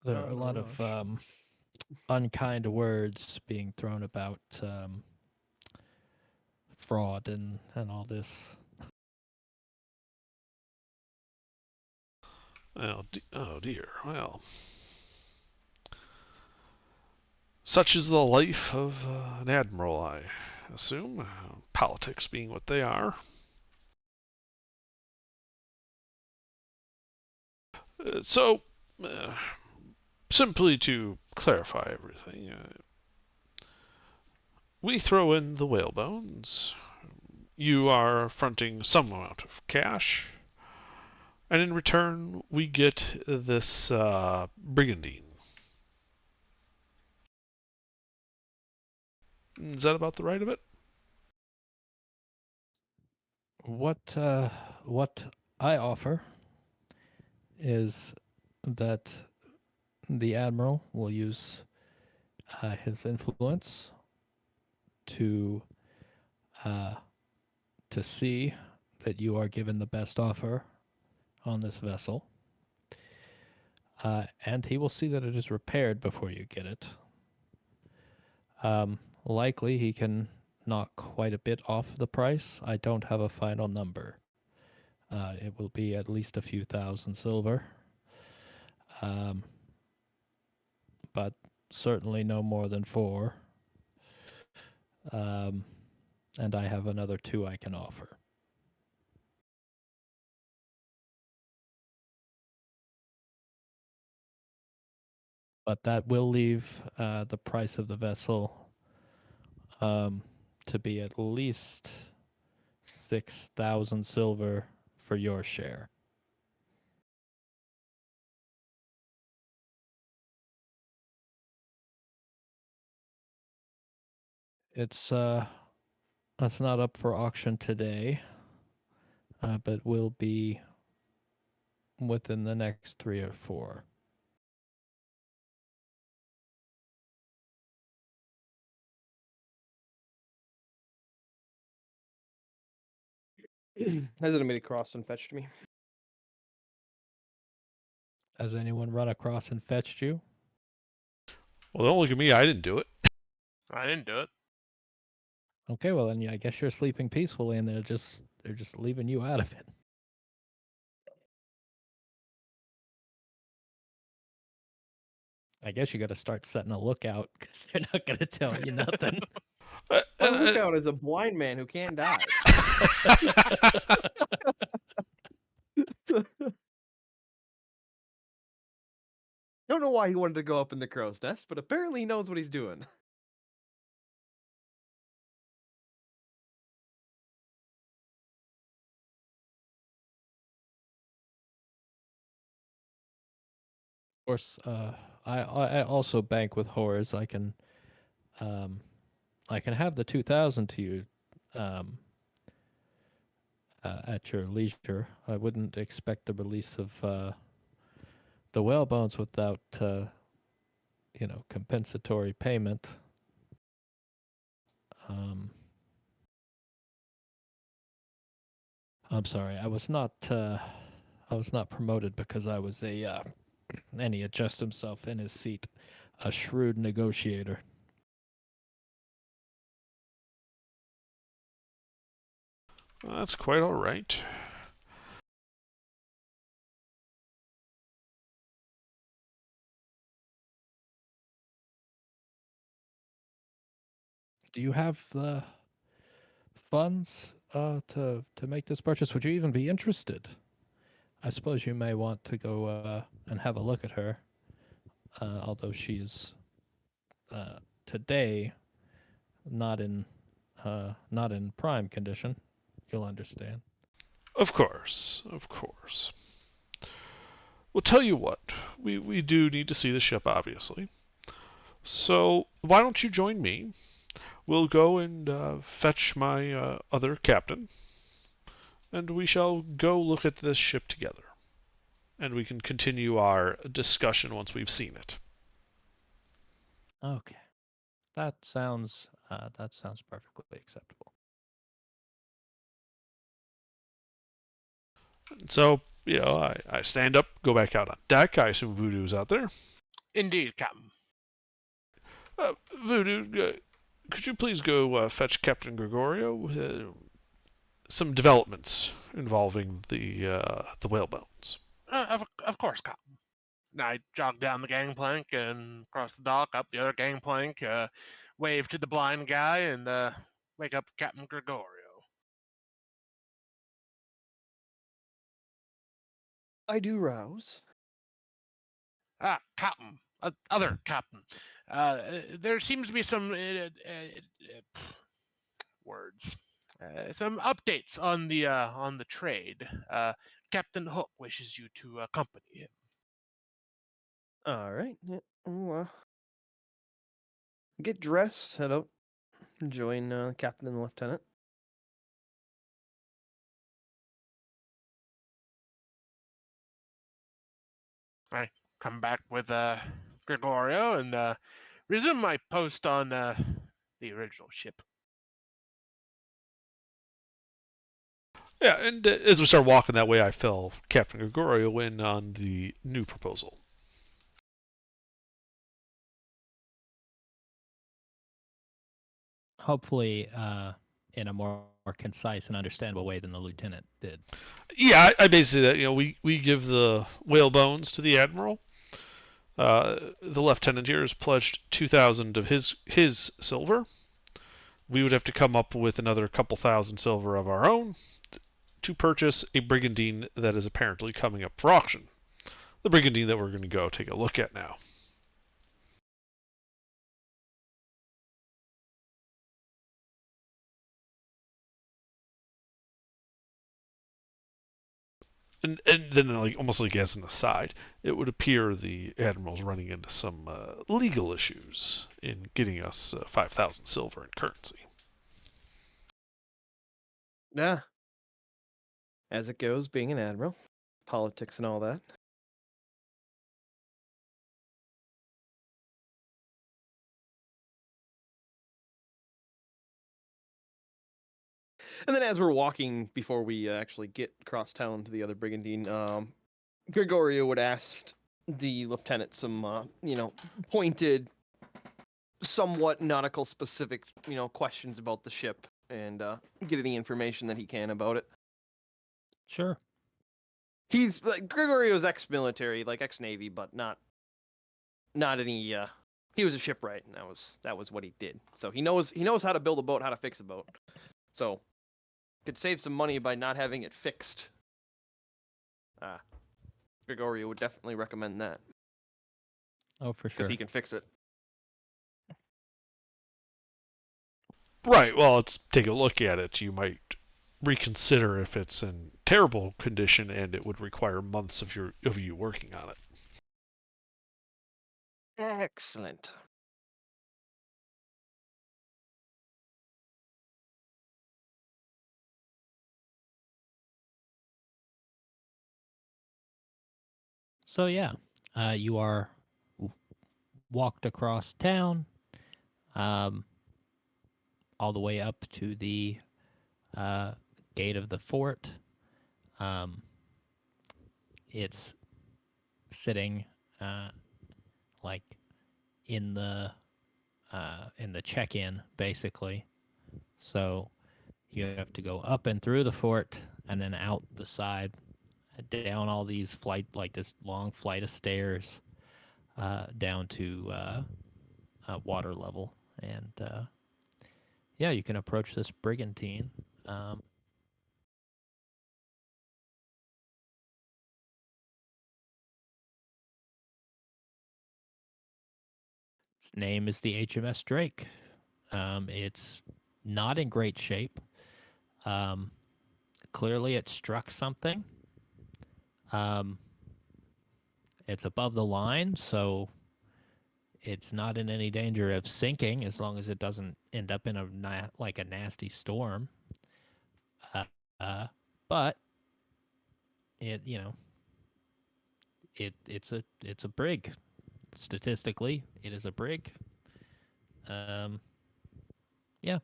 There are a lot of unkind words being thrown about fraud and all this. Oh dear. Well, such is the life of an admiral, I assume. Politics being what they are. So, uh, simply to clarify everything, we throw in the whale bones. You are fronting some amount of cash, and in return, we get this brigandine. Is that about the right of it? What I offer is that the admiral will use his influence to uh, see that you are given the best offer on this vessel, and he will see that it is repaired before you get it. Likely, he can knock quite a bit off the price. I don't have a final number. It will be at least a few thousand silver, but certainly no more than 4. And I have another 2 I can offer. But that will leave the price of the vessel to be at least 6,000 silver for your share. It's that's not up for auction today, but will be within the next 3 or 4. Has anybody crossed and fetched me? Has anyone run across and fetched you? Well, don't look at me. I didn't do it. I didn't do it. Okay, well then, yeah, I guess you're sleeping peacefully, and they're just leaving you out of it. I guess you got to start setting a lookout because they're not going to tell you nothing. A lookout is a blind man who can't die. Don't know why he wanted to go up in the crow's nest, but apparently he knows what he's doing. Of course, I also bank with whores. I can have the 2,000 to you at your leisure. I wouldn't expect the release of the whalebones without compensatory payment. I'm sorry, I was not promoted because I was a and he adjusts himself in his seat, a shrewd negotiator. Well, that's quite all right. Do you have the funds to make this purchase? Would you even be interested? I suppose you may want to go and have a look at her, although she is today not in prime condition. You'll understand. Of course, of course. Well, tell you what, we do need to see the ship, obviously. So why don't you join me? We'll go and fetch my other captain, and we shall go look at this ship together. And we can continue our discussion once we've seen it. Okay, that sounds perfectly acceptable. So, I stand up, go back out on deck. I assume Voodoo's out there. Indeed, Captain. Voodoo, could you please go fetch Captain Gregorio with some developments involving the whale bones? Of course, Captain. I jog down the gangplank and across the dock, up the other gangplank, wave to the blind guy, and wake up Captain Gregorio. I do rouse. Ah, Captain. Other Captain. There seems to be some words. Some updates on the trade. Captain Hook wishes you to accompany him. All right. Yeah. I'll, get dressed, head out, join the captain and the lieutenant. I come back with Gregorio and resume my post on the original ship. Yeah, and as we start walking that way, I fill Captain Gregorio in on the new proposal. Hopefully, in a more concise and understandable way than the lieutenant did. Yeah, I basically that we give the whale bones to the admiral. The lieutenant here has pledged 2,000 of his silver. We would have to come up with another couple thousand silver of our own to purchase a brigandine that is apparently coming up for auction. The brigandine that we're going to go take a look at now. And then, like almost like as an aside, it would appear the admiral's running into some legal issues in getting us 5,000 silver in currency. Yeah. As it goes, being an admiral, politics and all that. And then as we're walking before we actually get across town to the other brigandine, Gregorio would ask the lieutenant some, pointed, somewhat nautical specific, questions about the ship and get any information that he can about it. Sure. He's like Gregorio's ex-military, like ex-navy, but not any. He was a shipwright, and that was what he did. So he knows how to build a boat, how to fix a boat. So could save some money by not having it fixed. Gregorio would definitely recommend that Oh, for because sure. he can fix it. Right. Well, let's take a look at it. You might reconsider if it's in terrible condition, and it would require months of you working on it. Excellent. So yeah, you are walked across town, um, all the way up to the gate of the fort. Um, it's sitting like in the check-in, basically. So you have to go up and through the fort, and then out the side, down all these this long flight of stairs, down to water level, and yeah, you can approach this brigantine. Um, its name is the HMS Drake. It's not in great shape. Um, Clearly, it struck something. Um, it's above the line, so it's not in any danger of sinking as long as it doesn't end up in a nasty storm. Uh, uh, but it it's a brig. Statistically, it is a brig. Um, yeah.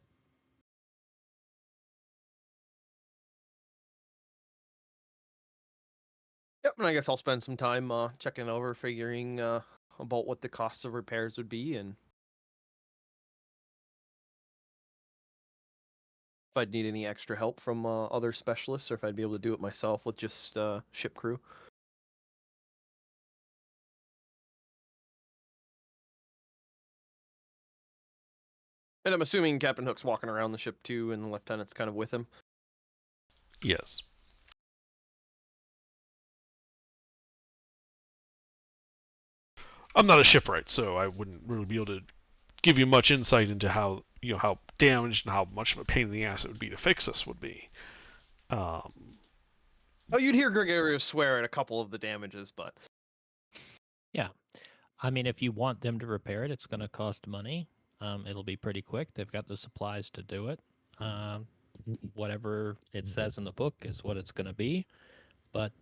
Yep, and I guess I'll spend some time checking over, figuring about what the cost of repairs would be, and if I'd need any extra help from other specialists, or if I'd be able to do it myself with just ship crew. And I'm assuming Captain Hook's walking around the ship too, and the lieutenant's kind of with him. Yes. I'm not a shipwright, so I wouldn't really be able to give you much insight into how how damaged and how much of a pain in the ass it would be to fix this would be. Oh, you'd hear Gregorio swear at a couple of the damages, but Yeah. I mean, if you want them to repair it, it's going to cost money. It'll be pretty quick. They've got the supplies to do it. Whatever it says in the book is what it's going to be. But,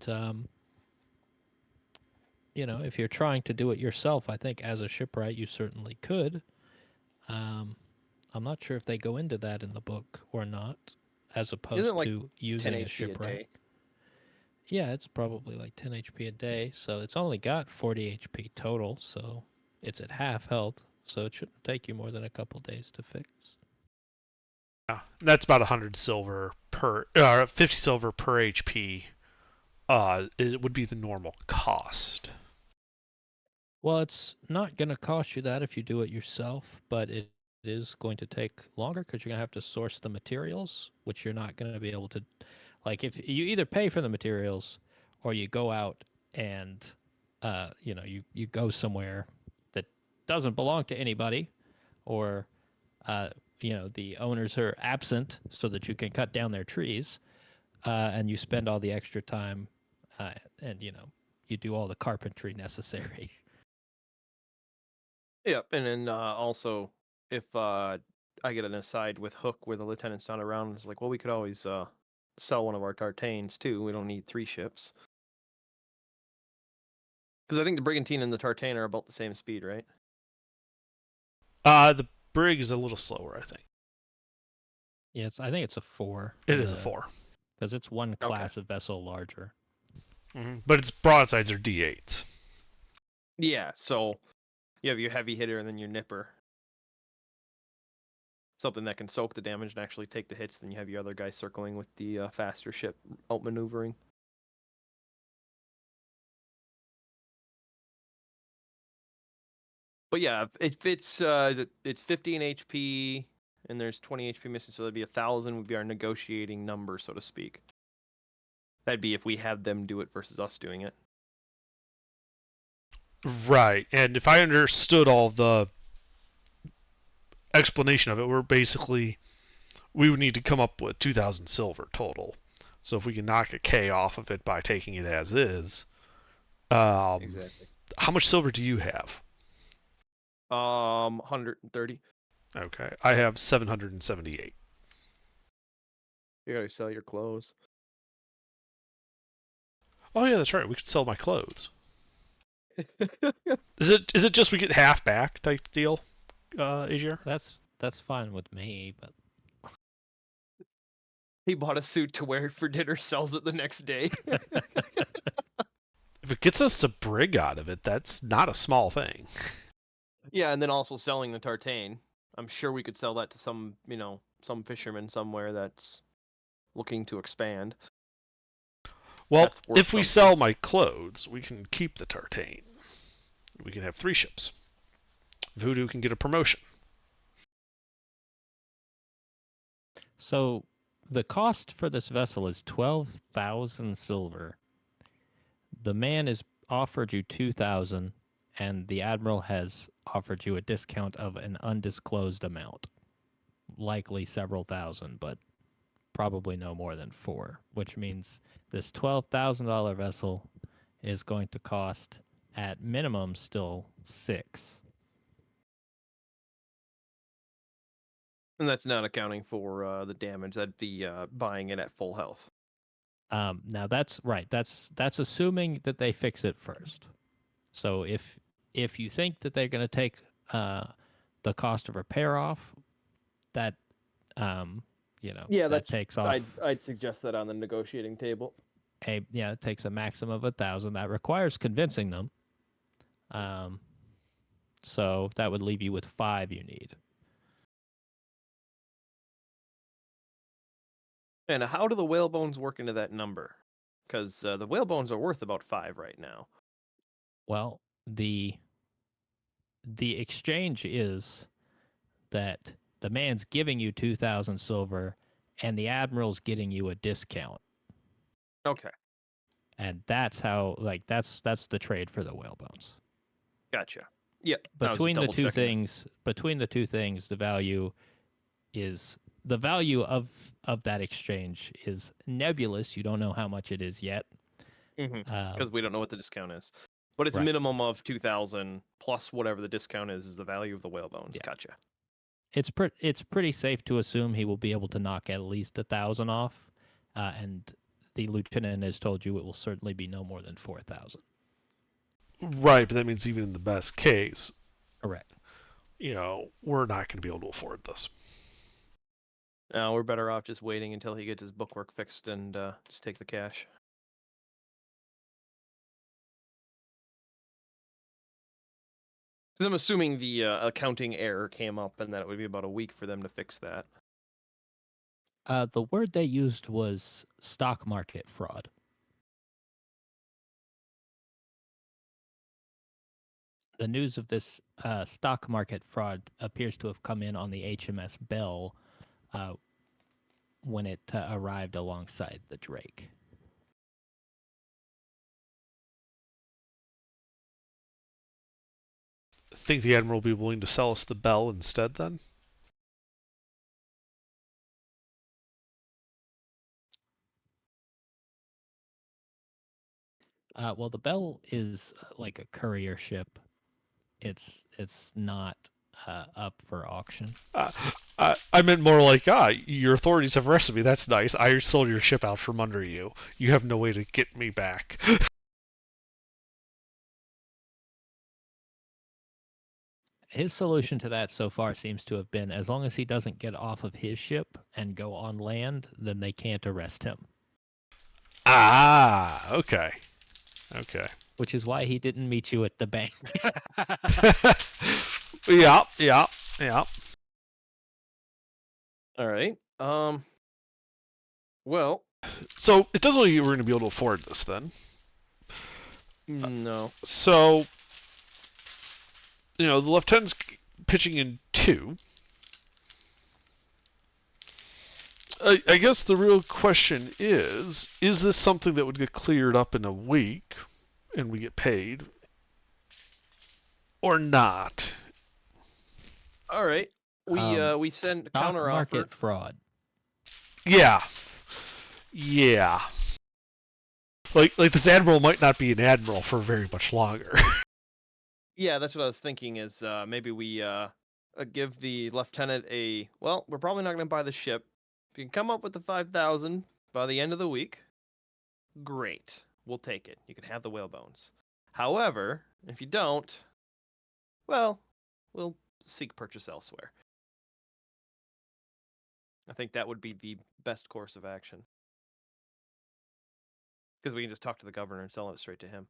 if you're trying to do it yourself, I think as a shipwright, you certainly could. I'm not sure if they go into that in the book or not, as isn't opposed it like to 10 using a HP a shipwright. day? Yeah, it's probably like 10 HP a day, so it's only got 40 HP total, so it's at half health, so it shouldn't take you more than a couple days to fix. Yeah, that's about 100 silver per, 50 silver per HP. It would be the normal cost. Well, it's not going to cost you that if you do it yourself, but it is going to take longer because you're going to have to source the materials, which you're not going to be able to. Like, if you either pay for the materials or you go out and, you go somewhere that doesn't belong to anybody, or, the owners are absent so that you can cut down their trees, and you spend all the extra time, and, you do all the carpentry necessary. Yep, and then also if I get an aside with Hook where the lieutenant's not around, it's like, well, we could always sell one of our tartanes too. We don't need 3 ships. Because I think the Brigantine and the Tartane are about the same speed, right? The brig is a little slower, I think. Yeah, I think it's a 4. It is a 4. Because it's one class of vessel larger. But its broadsides are D8s. Yeah, so you have your heavy hitter and then your nipper. Something that can soak the damage and actually take the hits. Then you have your other guy circling with the faster ship outmaneuvering. But yeah, if it's 15 HP and there's 20 HP missing, so that'd be 1,000 would be our negotiating number, so to speak. That'd be if we had them do it versus us doing it. Right, and if I understood all the explanation of it, we would need to come up with 2,000 silver total. So if we can knock a K off of it by taking it as is, Exactly. how much silver do you have? 130. Okay, I have 778. You gotta sell your clothes. Oh yeah, that's right. We could sell my clothes. Is it just we get half back type deal, Aegir? That's fine with me, but He bought a suit to wear it for dinner, sells it the next day. If it gets us a brig out of it, that's not a small thing. Yeah, and then also selling the tartane. I'm sure we could sell that to some fisherman somewhere that's looking to expand. Well, That's worth if we something. sell my clothes, we can keep the tartane. We can have 3 ships. Voodoo can get a promotion. so the cost for this vessel is 12,000 silver. The man has offered you 2,000, and the admiral has offered you a discount of an undisclosed amount, likely several thousand, but probably no more than 4, which means this $12,000 vessel is going to cost at minimum still 6. And that's not accounting for the damage. That'd be buying it at full health. Now that's right. That's assuming that they fix it first. So if you think that they're going to take the cost of repair off, that Yeah, that takes off I'd suggest that on the negotiating table. it takes a maximum of 1,000. That requires convincing them. So that would leave you with 5 you need. And how do the whale bones work into that number? Because the whale bones are worth about 5 right now. Well, the exchange is that the man's giving you 2,000 silver, and the admiral's getting you a discount, Okay, and that's how that's the trade for the whale bones. gotcha. Yep, I was just Between the double two checking that. things, the value the value of that exchange is nebulous. You don't know how much it is yet. Because we don't know what the discount is. But it's a Right. minimum of 2,000 plus whatever the discount is the value of the whale bones. Yeah. Gotcha. It's pretty safe to assume he will be able to knock at least 1,000 off, and the lieutenant has told you it will certainly be no more than 4,000. Right, but that means even in the best case, Correct. we're not going to be able to afford this. No, we're better off just waiting until he gets his bookwork fixed and just take the cash. Because I'm assuming the accounting error came up and that it would be about a week for them to fix that. The word they used was stock market fraud. The news of this stock market fraud appears to have come in on the HMS Bell when it arrived alongside the Drake. Think the Admiral will be willing to sell us the Bell instead, then? Well, the Bell is like a courier ship. It's not up for auction. I meant more like, your authorities have arrested me. That's nice. I sold your ship out from under you. You have no way to get me back. His solution to that so far seems to have been as long as he doesn't get off of his ship and go on land, then they can't arrest him. Okay. Okay. Which is why he didn't meet you at the bank. Yeah. All right. Well, So it doesn't look like we're going to be able to afford this then. no. So, the lieutenant's pitching in 2. I guess the real question is this something that would get cleared up in a week and we get paid? Or not? All right. We send a Stock counter offer. market fraud. Yeah. Like this admiral might not be an admiral for very much longer. Yeah, that's what I was thinking. Is maybe we give the lieutenant a. Well, we're probably not going to buy the ship. If you can come up with the 5,000 by the end of the week, great. We'll take it. You can have the whale bones. However, if you don't, well, we'll seek purchase elsewhere. I think that would be the best course of action. Because we can just talk to the governor and sell it straight to him.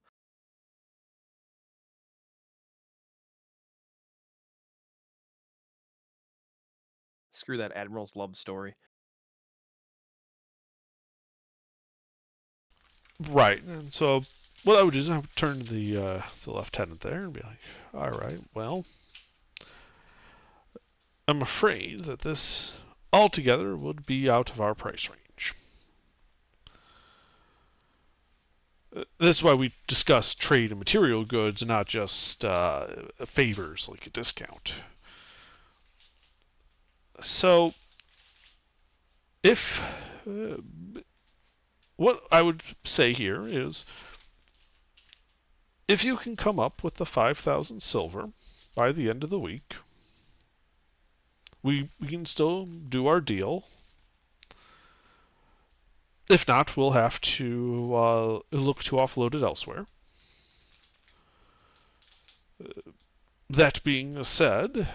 Screw that admiral's love story. Right. And so what I would do is I would turn to the lieutenant there and be like, all right, well, I'm afraid that this altogether would be out of our price range. This is why we discuss trade and material goods and not just favors like a discount. So, if what I would say here is, if you can come up with the 5,000 silver by the end of the week, we can still do our deal. If not, we'll have to look to offload it elsewhere. That being said,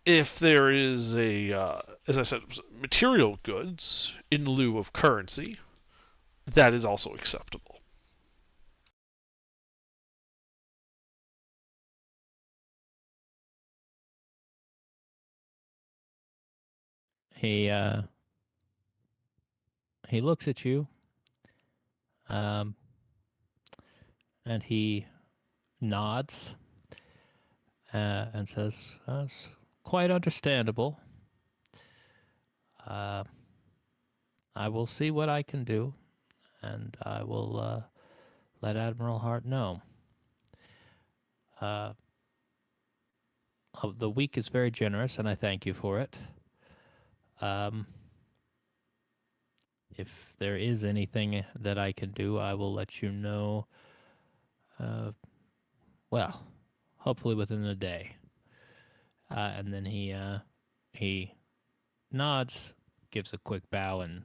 if there is as I said, material goods in lieu of currency, that is also acceptable. he looks at you, um, and he nods and says, "It's quite understandable. Uh, I will see what I can do, and I will let Admiral Hart know. Uh, the week is very generous, and I thank you for it. Um, if there is anything that I can do, I will let you know. Uh, well, hopefully within a day." And then he nods, gives a quick bow, and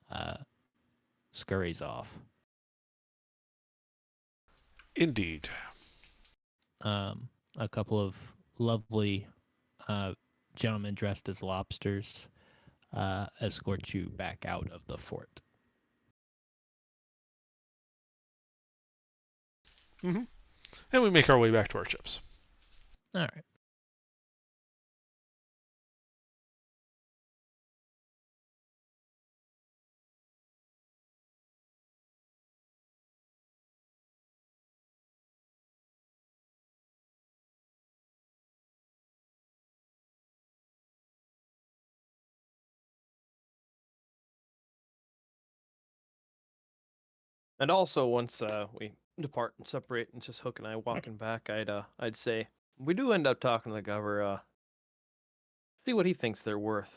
uh, scurries off. Indeed. A couple of lovely uh, gentlemen dressed as lobsters escort you back out of the fort. Hmm. And we make our way back to our ships. All right. And also, once we depart and separate, and it's just Hook and I walking back, I'd say we do end up talking to the governor. See what he thinks they're worth.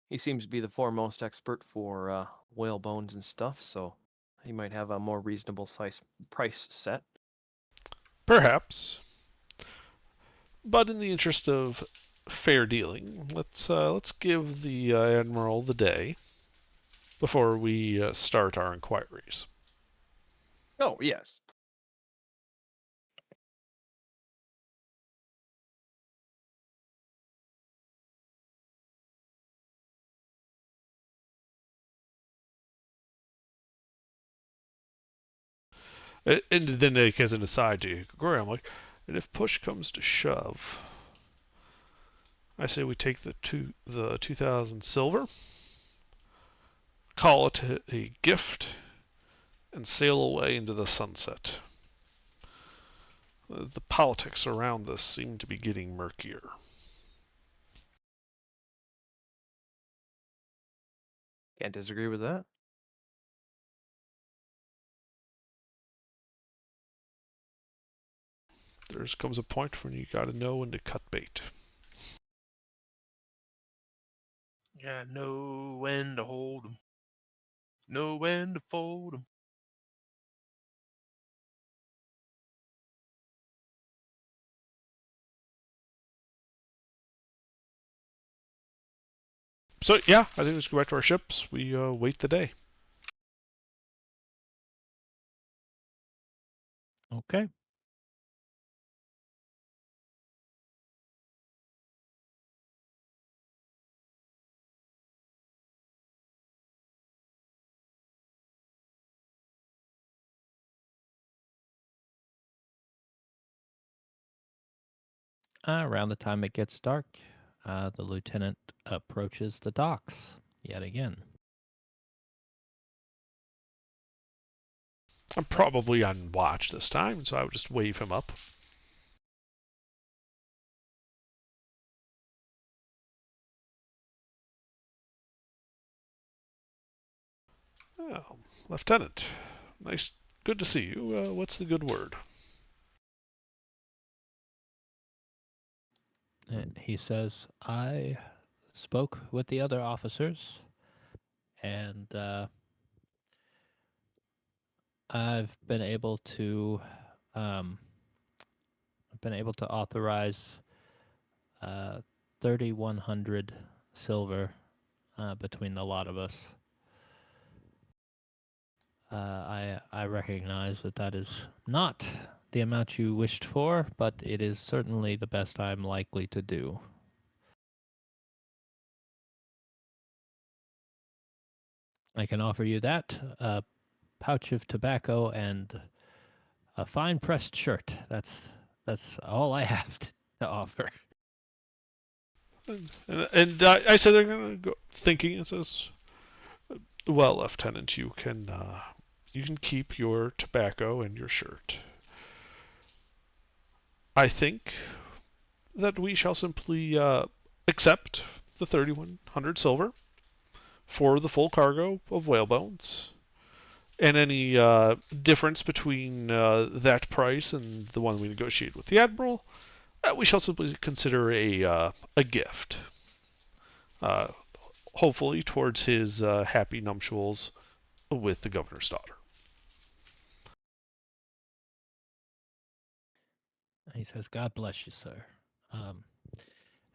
He seems to be the foremost expert for whale bones and stuff, so he might have a more reasonable size price set. Perhaps. But in the interest of fair dealing, let's give the admiral the day before we start our inquiries. Oh yes. And then, like, as an aside to Gregory, I'm like, and if push comes to shove, I say we take the 2,000 silver, call it a gift, and sail away into the sunset. The politics around this seem to be getting murkier. Can't disagree with that. There comes a point when you gotta know when to cut bait. Yeah, know when to hold 'em, know when to fold 'em. So yeah, I think let's go back to our ships. We wait the day. Okay. Around the time it gets dark, the lieutenant approaches the docks yet again. I'm probably on watch this time, so I would just wave him up. Oh, Lieutenant, nice, good to see you. What's the good word? And he says, "I spoke with the other officers, and I've been able to um, authorize 3,100 silver between the lot of us. I recognize that that is not the amount you wished for, but it is certainly the best I'm likely to do." I can offer you that, a pouch of tobacco, and a fine pressed shirt. That's all I have to offer. And I said they're going to go thinking. It says, "Well, Lieutenant, you can keep your tobacco and your shirt. I think that we shall simply accept the 3,100 silver for the full cargo of whale bones, and any difference between that price and the one we negotiated with the admiral, we shall simply consider a gift, uh, hopefully towards his happy nuptials with the governor's daughter." He says, "God bless you, sir. Um,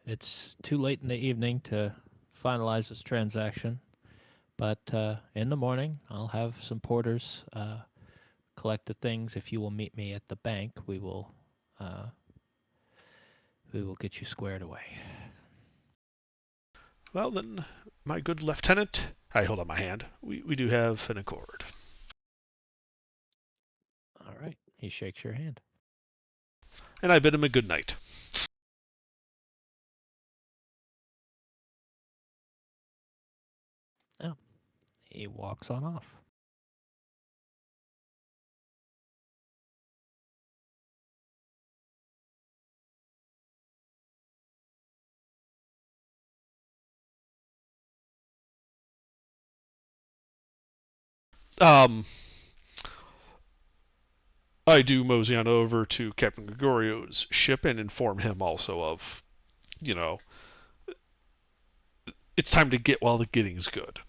it's too late in the evening to finalize this transaction, but in the morning I'll have some porters collect the things. If you will meet me at the bank, uh, we will get you squared away." Well then, my good lieutenant, I hold out my hand. We do have an accord. All right. He shakes your hand. And I bid him a good night. Oh, he walks on off. Um, I do mosey on over to Captain Gregorio's ship and inform him also of, you know, it's time to get while the getting's good.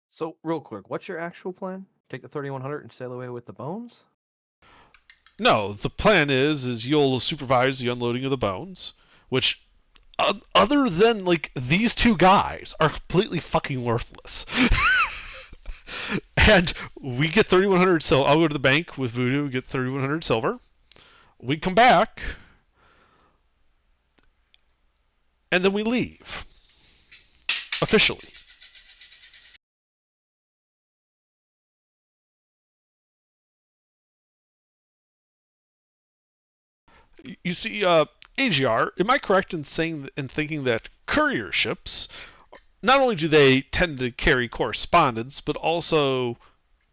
So, real quick, what's your actual plan? Take the 3,100 and sail away with the bones? No, the plan is you'll supervise the unloading of the bones, which, other than like these two guys, are completely fucking worthless. And we get 3,100 silver. I'll go to the bank with Voodoo, get 3,100 silver. We come back, and then we leave officially. You see, AGR, am I correct in saying and thinking that courier ships, not only do they tend to carry correspondence, but also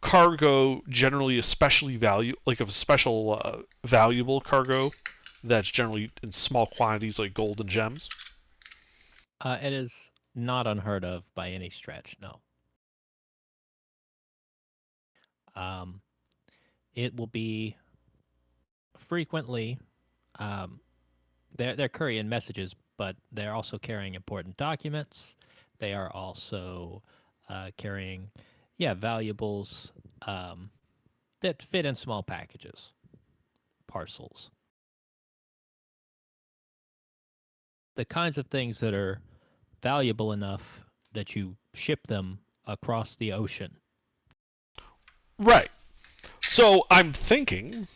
cargo generally especially like of special valuable cargo that's generally in small quantities like gold and gems? It is not unheard of by any stretch, no. Um, it will be frequently, um, they're carrying messages, but they're also carrying important documents. They are also carrying, yeah, valuables that fit in small packages, parcels. The kinds of things that are valuable enough that you ship them across the ocean. Right. So I'm thinking,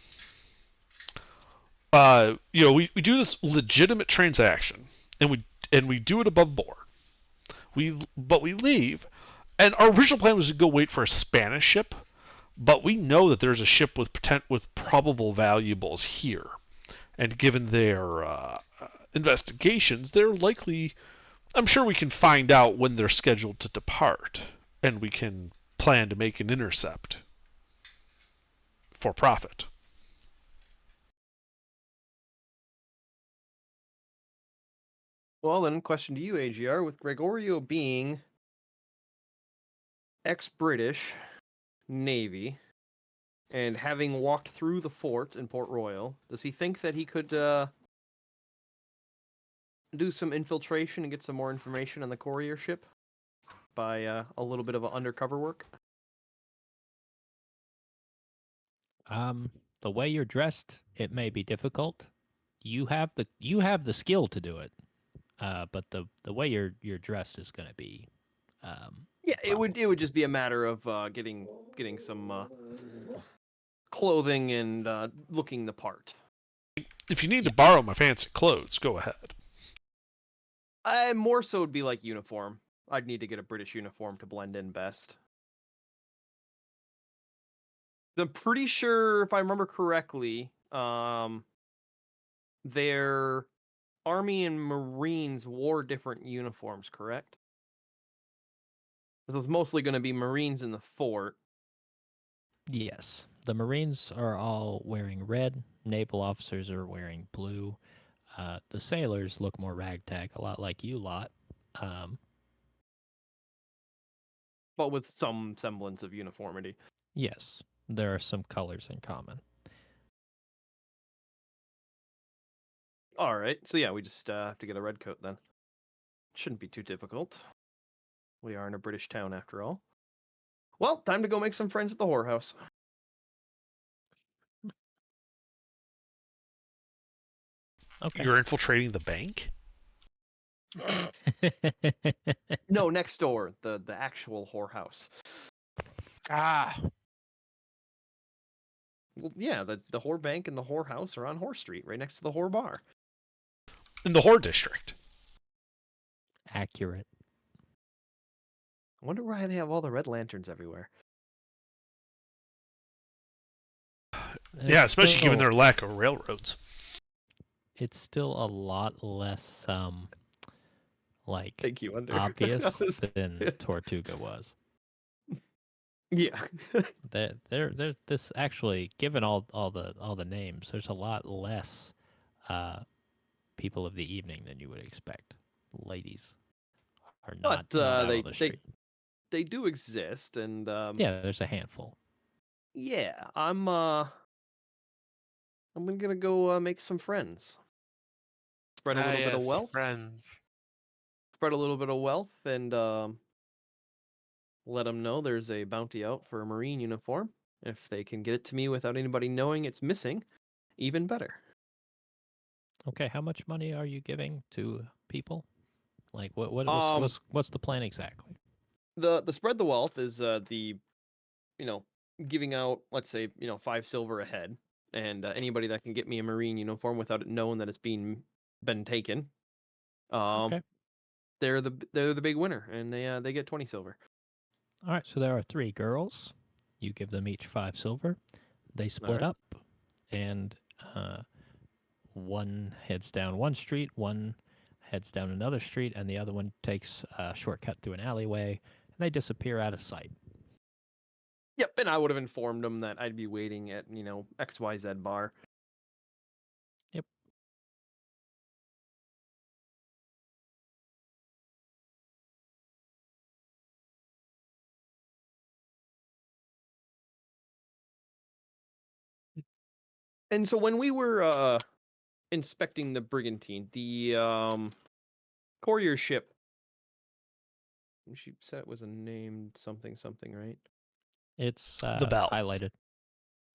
we do this legitimate transaction, and we do it above board. But we leave, and our original plan was to go wait for a Spanish ship, but we know that there's a ship with probable valuables here, and given their investigations, they're likely. I'm sure we can find out when they're scheduled to depart, and we can plan to make an intercept for profit. Well, then, question to you, AGR, with Gregorio being ex-British Navy and having walked through the fort in Port Royal, does he think that he could do some infiltration and get some more information on the courier ship by a little bit of undercover work? The way you're dressed, it may be difficult. You have the skill to do it. But the way you're dressed is going to be Yeah, a it would problem. just be a matter of getting some clothing and looking the part. If you need Yeah. to borrow my fancy clothes, go ahead. More so would be like uniform. I'd need to get a British uniform to blend in best. I'm pretty sure, if I remember correctly, their Army and Marines wore different uniforms, correct? It was mostly going to be Marines in the fort. Yes. The Marines are all wearing red. Naval officers are wearing blue. The sailors look more ragtag, a lot like you lot. Um, But with some semblance of uniformity. yes, there are some colors in common. All right, so yeah, we just have to get a red coat then. Shouldn't be too difficult. We are in a British town after all. Well, time to go make some friends at the whorehouse. Okay. You're infiltrating the bank? No, next door, the actual whorehouse. Ah, Well, yeah, the whore bank and the whorehouse are on Whore Street, right next to the whore bar. In the whore district. Accurate. I wonder why they have all the red lanterns everywhere. Yeah, especially given still- their lack of railroads. It's still a lot less like Thank you, Under. obvious than Tortuga was. Yeah. There this actually, given all the names, there's a lot less people of the evening than you would expect. Ladies are But not out they on the street. they do exist, and Yeah, there's a handful. yeah, I'm gonna go make some friends. Spread a little bit of yes, wealth. friends. Spread a little bit of wealth, and let them know there's a bounty out for a Marine uniform. If they can get it to me without anybody knowing it's missing, even better. Okay, how much money are you giving to people? Like Um, what's the plan exactly? the spread the wealth is the giving out, let's say, 5 silver a head, and anybody that can get me a Marine uniform without it knowing that it's been taken, um, Okay. they're the big winner, and they get 20 silver. All right, so there are 3 girls. You give them each 5 silver. They split right. up, and one heads down one street, one heads down another street, and the other one takes a shortcut through an alleyway, and they disappear out of sight. Yep, and I would have informed them that I'd be waiting at XYZ bar. Yep. And so when we were inspecting the brigantine, the courier ship, she said it was a named something something, right? It's The bell. highlighted.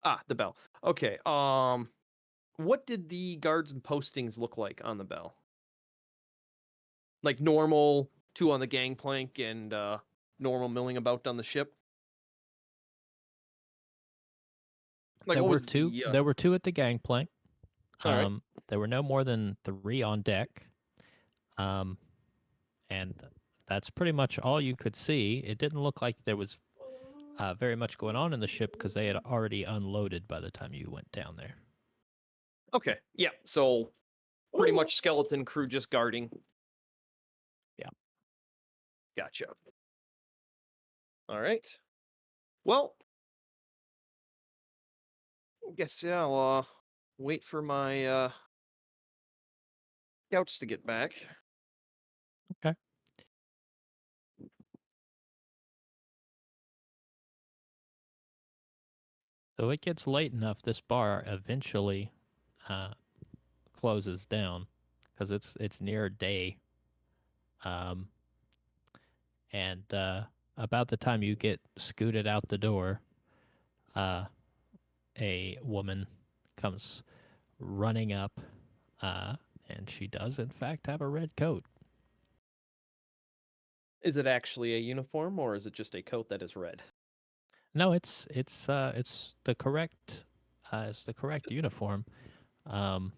Ah, the Bell. Okay. What did the guards and postings look like on the Bell? Like normal, 2 on the gangplank, and normal milling about on the ship. Like There what were was two. the? There were 2 at the gangplank. All right. There were no more than 3 on deck. And that's pretty much all you could see. It didn't look like there was very much going on in the ship because they had already unloaded by the time you went down there. Okay. Yeah. So pretty much skeleton crew just guarding. Yeah. Gotcha. All right. Well, I guess yeah, I'll wait for my scouts to get back. Okay. So it gets late enough. This bar eventually closes down because it's near day. Um, and about the time you get scooted out the door, a woman comes running up, and she does in fact have a red coat. Is it actually a uniform, or is it just a coat that is red? No, it's the correct uniform. Um,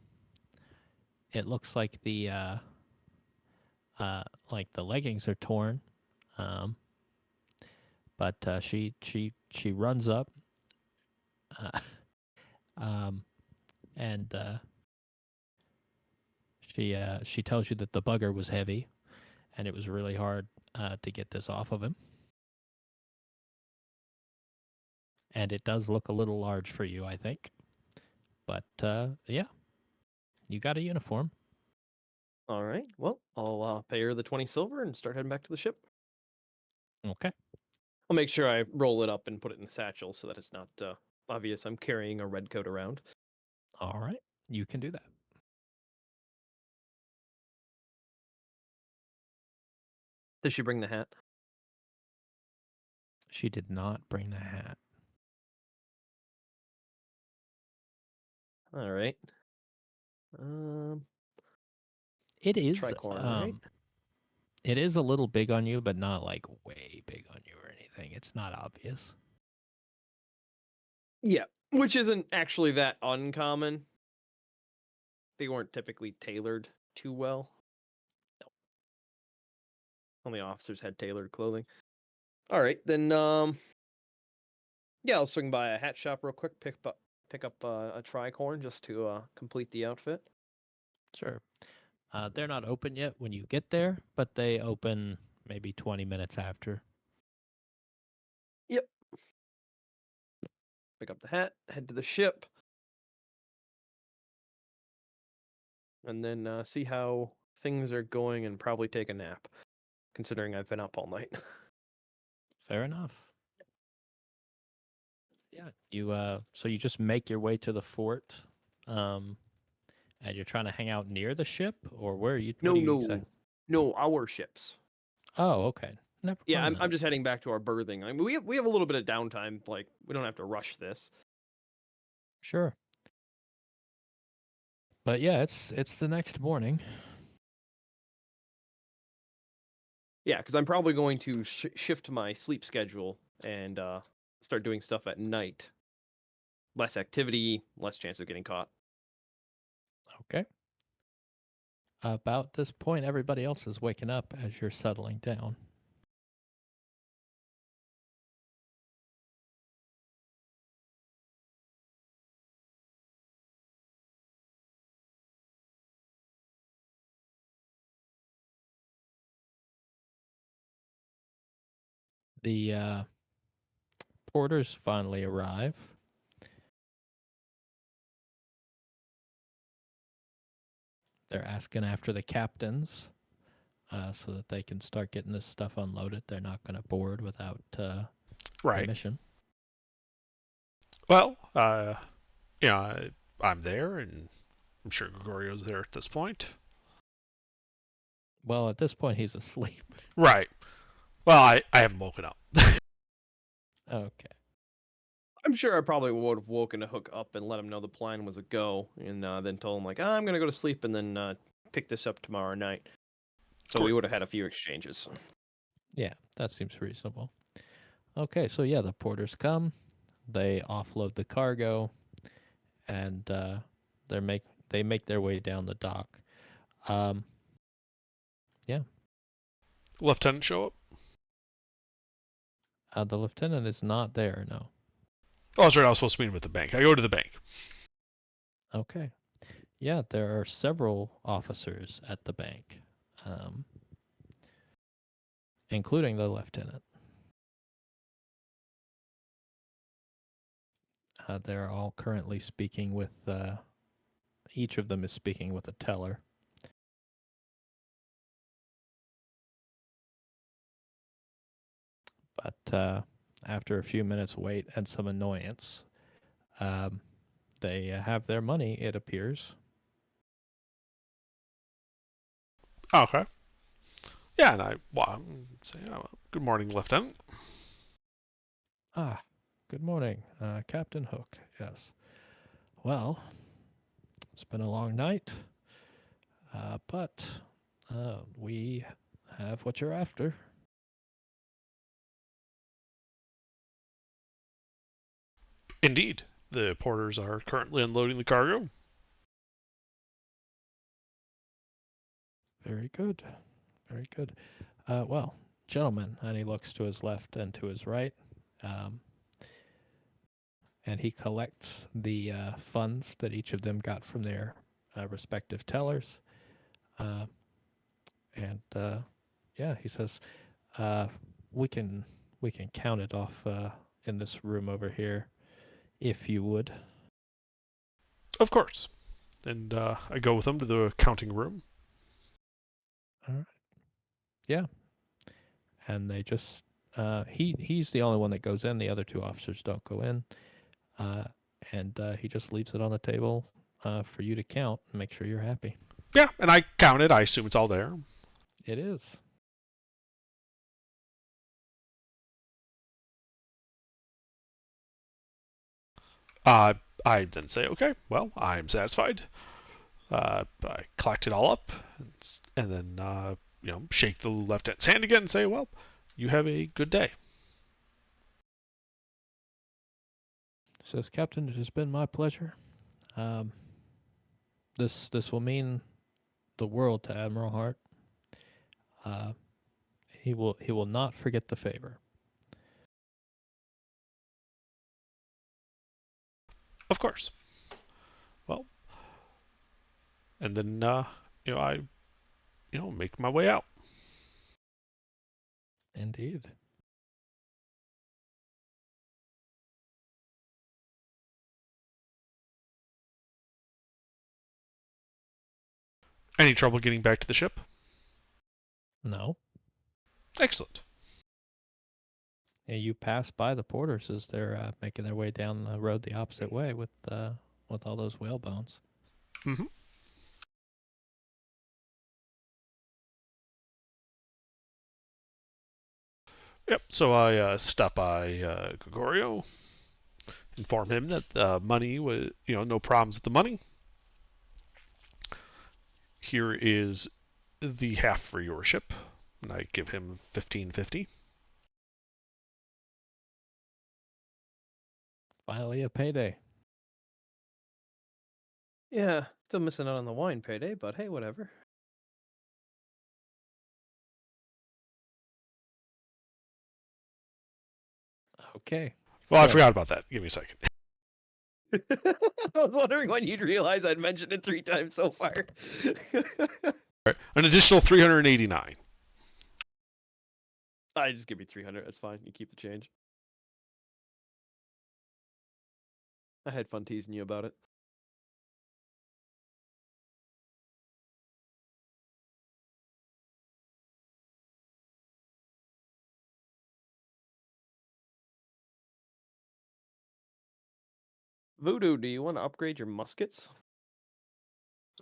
it looks like the leggings are torn, um, but she runs up, Uh, um, and she tells you that the bugger was heavy, and it was really hard to get this off of him. And it does look a little large for you, I think. But yeah, you got a uniform. All right. Well, I'll pay her the 20 silver and start heading back to the ship. Okay. I'll make sure I roll it up and put it in the satchel so that it's not obvious I'm carrying a red coat around. All right. You can do that. Did she bring the hat? She did not bring the hat. All right. Um, It is tricorn, right? it is a little big on you, but not like way big on you or anything. It's not obvious. Yeah, which isn't actually that uncommon. They weren't typically tailored too well. Only officers had tailored clothing. All right, then. Yeah, I'll swing by a hat shop real quick. Pick up a tricorn just to complete the outfit. Sure. They're not open yet when you get there, but they open maybe 20 minutes after. Yep. Pick up the hat. Head to the ship. And then see how things are going and probably take a nap, considering I've been up all night. Fair enough. Yeah, you so you just make your way to the fort, and you're trying to hang out near the ship, or where are you? What No, are you exactly? no, our ships. Oh, okay. Never Yeah, mind I'm then. just heading back to our berthing. I mean, we have a little bit of downtime. Like we don't have to rush this. Sure. But yeah, it's the next morning. Yeah, because I'm probably going to shift my sleep schedule and start doing stuff at night. Less activity, less chance of getting caught. Okay. About this point, everybody else is waking up as you're settling down. The porters finally arrive. They're asking after the captains so that they can start getting this stuff unloaded. They're not going to board without Right. permission. Well, I'm there, and I'm sure Gregorio's there at this point. Well, at this point, he's asleep. Right. Well, I haven't woken up. Okay. I'm sure I probably would have woken a Hook up and let him know the plan was a go, and then told him like, I'm gonna go to sleep and then pick this up tomorrow night. So we Great. would have had a few exchanges. Yeah, that seems reasonable. Okay, so yeah, the porters come, they offload the cargo, and they make their way down the dock. Um, yeah, Lieutenant show up. the lieutenant is not there. No. Oh, that's right. I was supposed to meet him at the bank. I go to the bank. Okay. Yeah, there are several officers at the bank, including the lieutenant. They're all currently speaking with. Each of them is speaking with a teller. But after a few minutes wait and some annoyance, they have their money, it appears. Okay. Yeah, and I say, good morning, Lieutenant. Ah, good morning, Captain Hook. Yes. Well, it's been a long night, but we have what you're after. Indeed, the porters are currently unloading the cargo. Very good. Very good. Well, gentlemen, and he looks to his left and to his right. Um, and he collects the funds that each of them got from their respective tellers. And yeah, he says, uh, we can count it off in this room over here, if you would. Of course. And I go with him to the counting room. All right. Yeah. And they just he's the only one that goes in. The other two officers don't go in. And he just leaves it on the table for you to count and make sure you're happy. Yeah, and I count it. I assume it's all there. It is. I then say, okay, well, I'm satisfied. I collect it all up, and then shake the lieutenant's hand again and say, well, you have a good day. Says, Captain, it has been my pleasure. This will mean the world to Admiral Hart. He will not forget the favor. Of course. Well, and then I make my way out. Indeed. Any trouble getting back to the ship? No. Excellent. Yeah, you pass by the porters as they're making their way down the road the opposite way with all those whale bones. Mm-hmm. Yep. So I stop by Gregorio, inform him that the money was, no problems with the money. Here is the half for your ship, and I give him 1550. Finally, a payday. Yeah, still missing out on the wine payday, but hey, whatever. Okay. Well, I So, forgot about that. Give me a second. I was wondering when you'd realize I'd mentioned it 3 times so far. All right, an additional 389. I just give you 300. That's fine. You keep the change. I had fun teasing you about it. Voodoo, do you want to upgrade your muskets?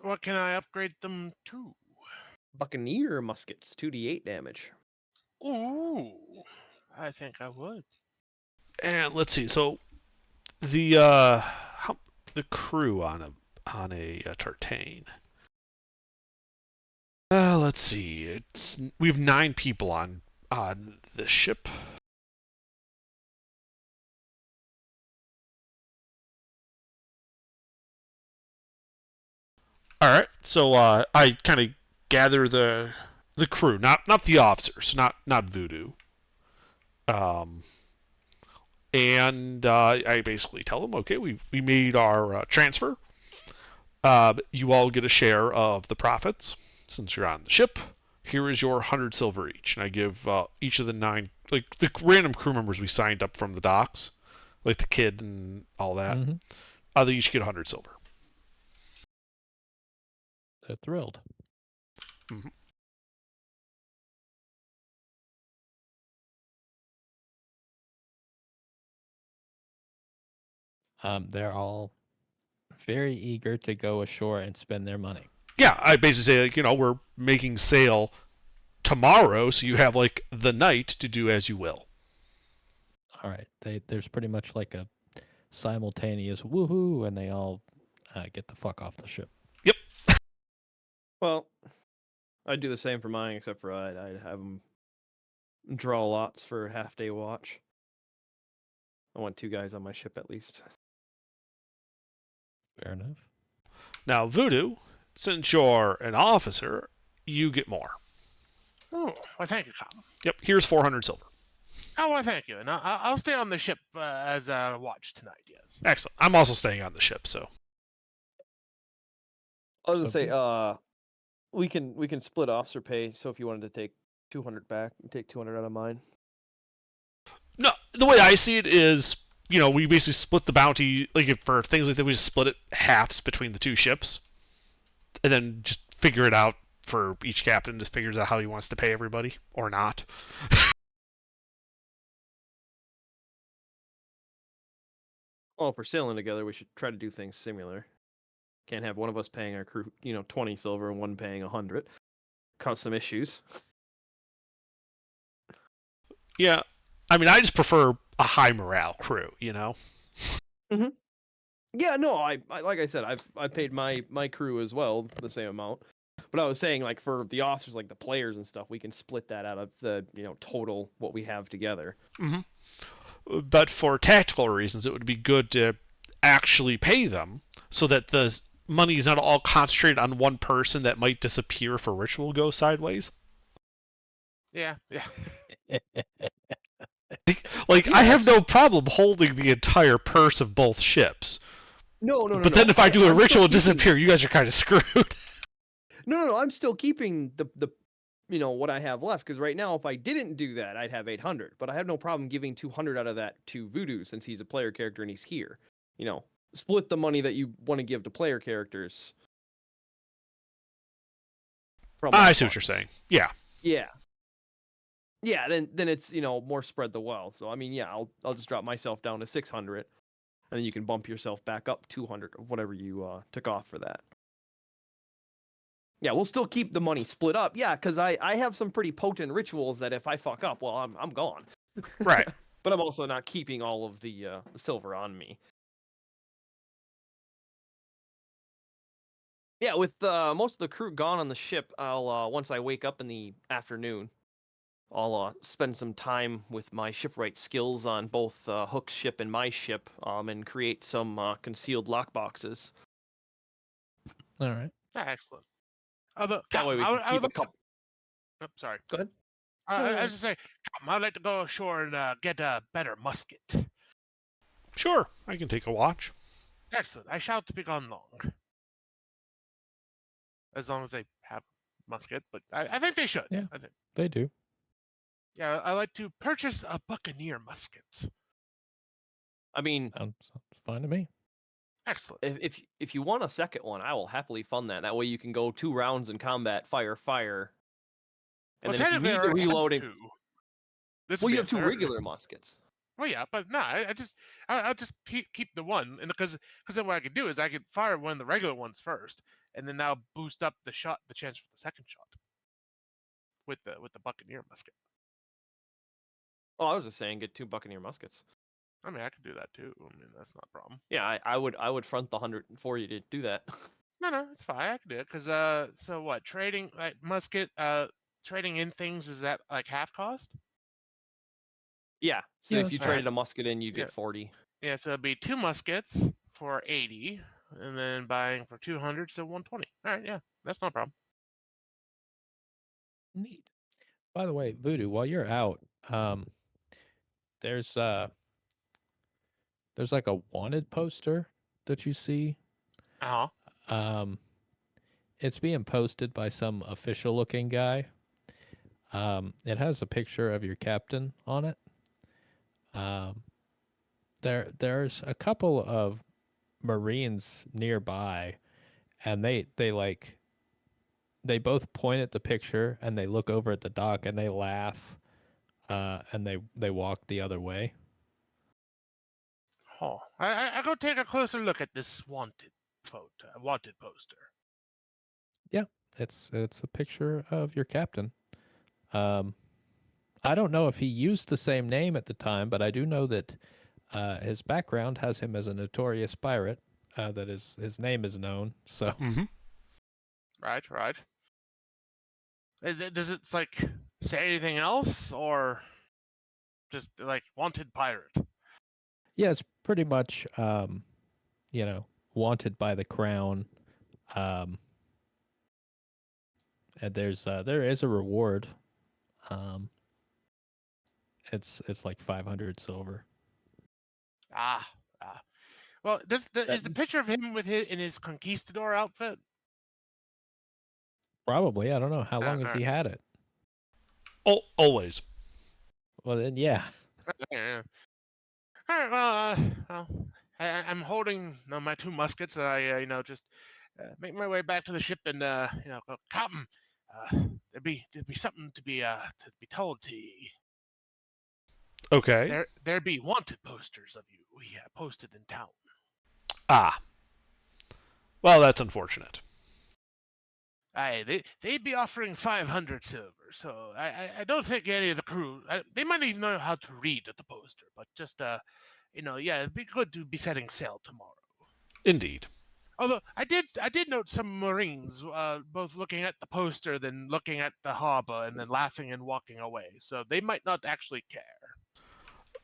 What can I upgrade them to? Buccaneer muskets, 2d8 damage. Ooh, I think I would. And let's see. So the the crew on a tartane. Let's see. We have 9 people on the ship. All right. So I kind of gather the crew, not the officers, not Voodoo. Um, and I basically tell them, okay, we made our transfer. You all get a share of the profits since you're on the ship. Here is your 100 silver each, and I give each of the 9, like the random crew members we signed up from the docks, like the kid and all that. mm-hmm. They each get 100 silver. They're thrilled. Mm-hmm. They're all very eager to go ashore and spend their money. Yeah, I basically say, we're making sail tomorrow, so you have like the night to do as you will. All right. There's pretty much like a simultaneous woohoo, and they all get the fuck off the ship. Yep. Well, I'd do the same for mine, except for I'd have them draw lots for a half-day watch. I want 2 guys on my ship at least. Fair enough. Now, Voodoo, since you're an officer, you get more. Oh, well, thank you, Colin. Yep, here's 400 silver. Oh, well, thank you. And I'll stay on the ship as a watch tonight. Yes. Excellent. I'm also staying on the ship, so. I was gonna say, Okay. we can split officer pay. So if you wanted to take 200 back, take 200 out of mine. No, the way I see it is, we basically split the bounty, like for things like that, we just split it halves between the two ships, and then just figure it out for each captain. Just figures out how he wants to pay everybody or not. Well, if we're sailing together, we should try to do things similar. Can't have one of us paying our crew, 20 silver and one paying 100. Cause some issues. Yeah, I mean, I just prefer a high morale crew. Mm-hmm. Yeah, no, I like I said, I paid my crew as well the same amount. But I was saying, like, for the officers, like the players and stuff, we can split that out of the total what we have together. But for tactical reasons, it would be good to actually pay them so that the money is not all concentrated on one person that might disappear if a ritual goes sideways. Yeah. Yeah. Like, Yeah, I have that's- no problem holding the entire purse of both ships. No. But then if I do a I'm ritual and still keeping disappear, you guys are kind of screwed. No. I'm still keeping the what I have left, because right now, if I didn't do that, I'd have 800. But I have no problem giving 200 out of that to Voodoo since he's a player character and he's here. Split the money that you want to give to player characters from I our see what you're funds. saying. Yeah. Yeah. Yeah, then it's more spread the wealth. So I mean, yeah, I'll just drop myself down to 600, and then you can bump yourself back up 200 or whatever you took off for that. Yeah, we'll still keep the money split up. Yeah, because I have some pretty potent rituals that if I fuck up, well, I'm gone. Right. But I'm also not keeping all of the silver on me. Yeah, with most of the crew gone on the ship, I'll once I wake up in the afternoon, I'll spend some time with my shipwright skills on both Hook's ship and my ship, and create some concealed lockboxes. All right. Excellent. Although, That way Captain, we I would, can I would keep a like to. couple. Oh, sorry. Go ahead. I was just saying, Captain, I'd like to go ashore and get a better musket. Sure. I can take a watch. Excellent. I shall be gone long. As long as they have musket, but I think they should. Yeah. I think. They do. Yeah, I like to purchase a buccaneer musket. I mean, Sounds fine to me. Excellent. if you want a second one, I will happily fund that. That way you can go 2 rounds in combat, fire, and Well, then if you technically, need I the already have reloading, 2. This well, will you be a have 2 third. regular muskets. Well, yeah, but no, I'll just keep the one, and because then what I could do is I could fire one of the regular ones first, and then that'll boost up the chance for the second shot with the buccaneer musket. Oh, I was just saying, get 2 buccaneer muskets. I mean, I could do that too. I mean, that's not a problem. Yeah, I would front the 100 for you to do that. No, it's fine. I can do it because so what? Trading like musket, trading in things is that like half cost? Yeah. So Yeah, if you that's traded a musket in, you Yeah. get 40. Yeah, so it'd be 2 muskets for 80, and then buying for 200, so 120. All right, yeah, that's no problem. Neat. By the way, Voodoo, while you're out, there's like a wanted poster that you see. Uh huh. Um, it's being posted by some official looking guy. It has a picture of your captain on it. There's a couple of Marines nearby, and they both point at the picture and they look over at the dock and they laugh, and they walk the other way. Oh, I go take a closer look at this wanted poster. Yeah, it's a picture of your captain. Um, I don't know if he used the same name at the time, but I do know that his background has him as a notorious pirate. That his name is known. So Mm-hmm. Right. Does it like say anything else, or just like wanted pirate? yeah, it's pretty much wanted by the crown. Um, and there is a reward. Um, It's like 500 silver. Ah, Well, That is the picture of him with in his conquistador outfit? Probably. I don't know. How long has Alright. he had it? Oh, always. Well, then, yeah. Yeah. All right. Well, I'm holding my 2 muskets, and I just make my way back to the ship, and go, Captain, there'd be something to be told to ye. Okay. There be wanted posters of you posted in town. Ah. Well, that's unfortunate. Aye, they'd be offering 500 silver, so I don't think any of the crew they might even know how to read at the poster, but just yeah, it'd be good to be setting sail tomorrow. Indeed. Although I did note some Marines both looking at the poster, then looking at the harbor, and then laughing and walking away. So they might not actually care.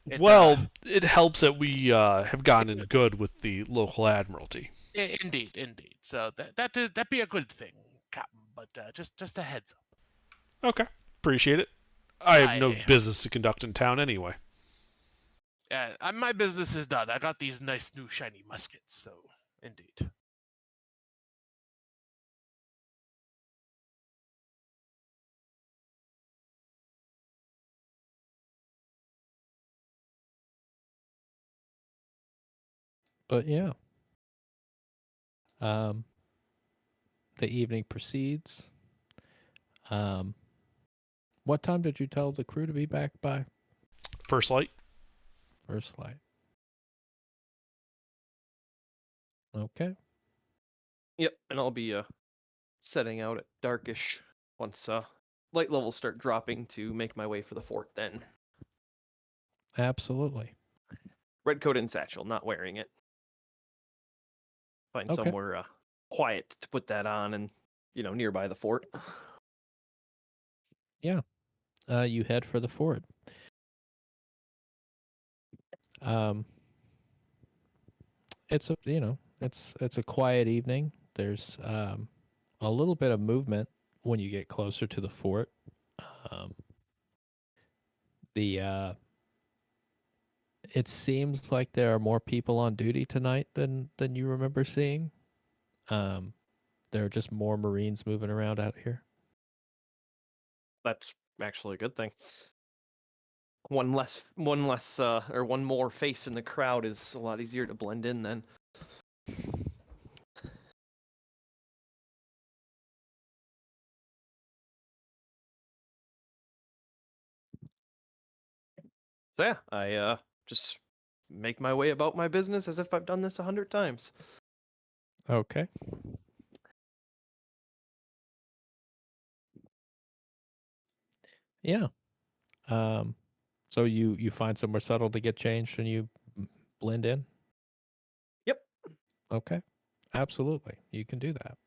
It Well, it helps that we have gotten in good with the local admiralty. indeed. So that'd be a good thing, Captain. But just a heads up. Okay. Appreciate it. I have no I business to conduct in town anyway. my business is done. I got these nice new shiny muskets. So indeed. But yeah. Um, the evening proceeds. Um, what time did you tell the crew to be back by? First light. First light. Okay. Yep, and I'll be setting out at darkish once light levels start dropping to make my way for the fort. Then Absolutely. red coat and satchel, not wearing it. Find Okay. somewhere quiet to put that on, and nearby the fort. Yeah. You head for the fort. Um, it's it's a quiet evening. There's a little bit of movement when you get closer to the fort. Um, the it seems like there are more people on duty tonight than you remember seeing. Um, there are just more Marines moving around out here. That's actually a good thing. One less, or one more face in the crowd is a lot easier to blend in then. So yeah, I just make my way about my business as if I've done this 100 times. Okay. Yeah. Um, so you find somewhere subtle to get changed and you blend in. Yep. Okay. Absolutely. You can do that.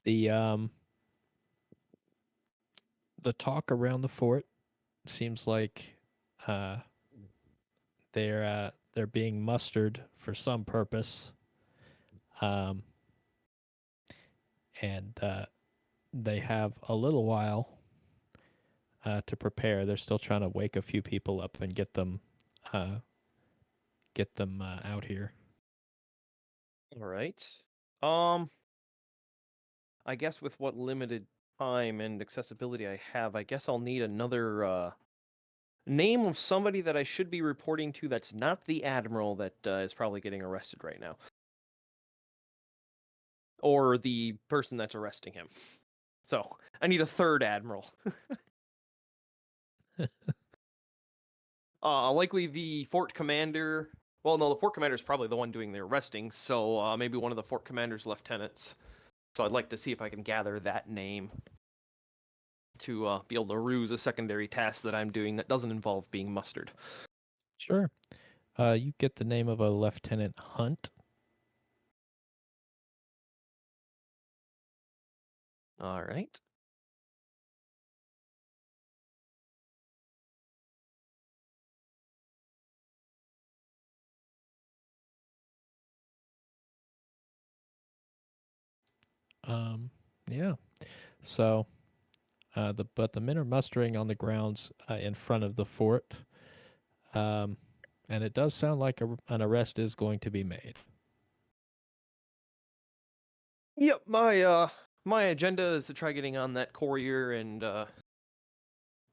The the talk around the fort seems like uh they're being mustered for some purpose. Um and they have a little while to prepare. They're still trying to wake a few people up and uh get them out here. All right. Um, I guess with what limited time and accessibility I have, I guess I'll need another name of somebody that I should be reporting to that's not the admiral that is probably getting arrested right now. Or the person that's arresting him. So, I need a third admiral. Likely the fort commander. Well, no, the fort commander is probably the one doing the arresting, so maybe one of the fort commander's lieutenants. So I'd like to see if I can gather that name to be able to ruse a secondary task that I'm doing that doesn't involve being mustered. Sure. You get the name of a Lieutenant Hunt. All right. Um, yeah. So But the men are mustering on the grounds in front of the fort, and it does sound like an arrest is going to be made. Yep, my agenda is to try getting on that courier and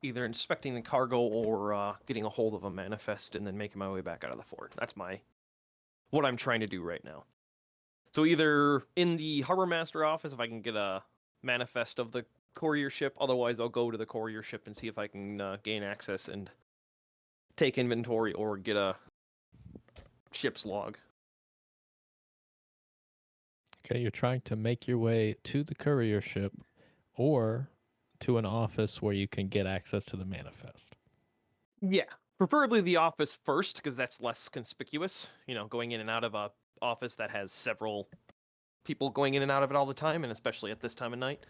either inspecting the cargo or getting a hold of a manifest and then making my way back out of the fort. That's what I'm trying to do right now. So either in the harbor master office, if I can get a manifest of the courier ship, otherwise I'll go to the courier ship and see if I can gain access and take inventory or get a ship's log. Okay, you're trying to make your way to the courier ship or to an office where you can get access to the manifest. Yeah, preferably the office first because that's less conspicuous. You know, going in and out of a office that has several people going in and out of it all the time, and especially at this time of night.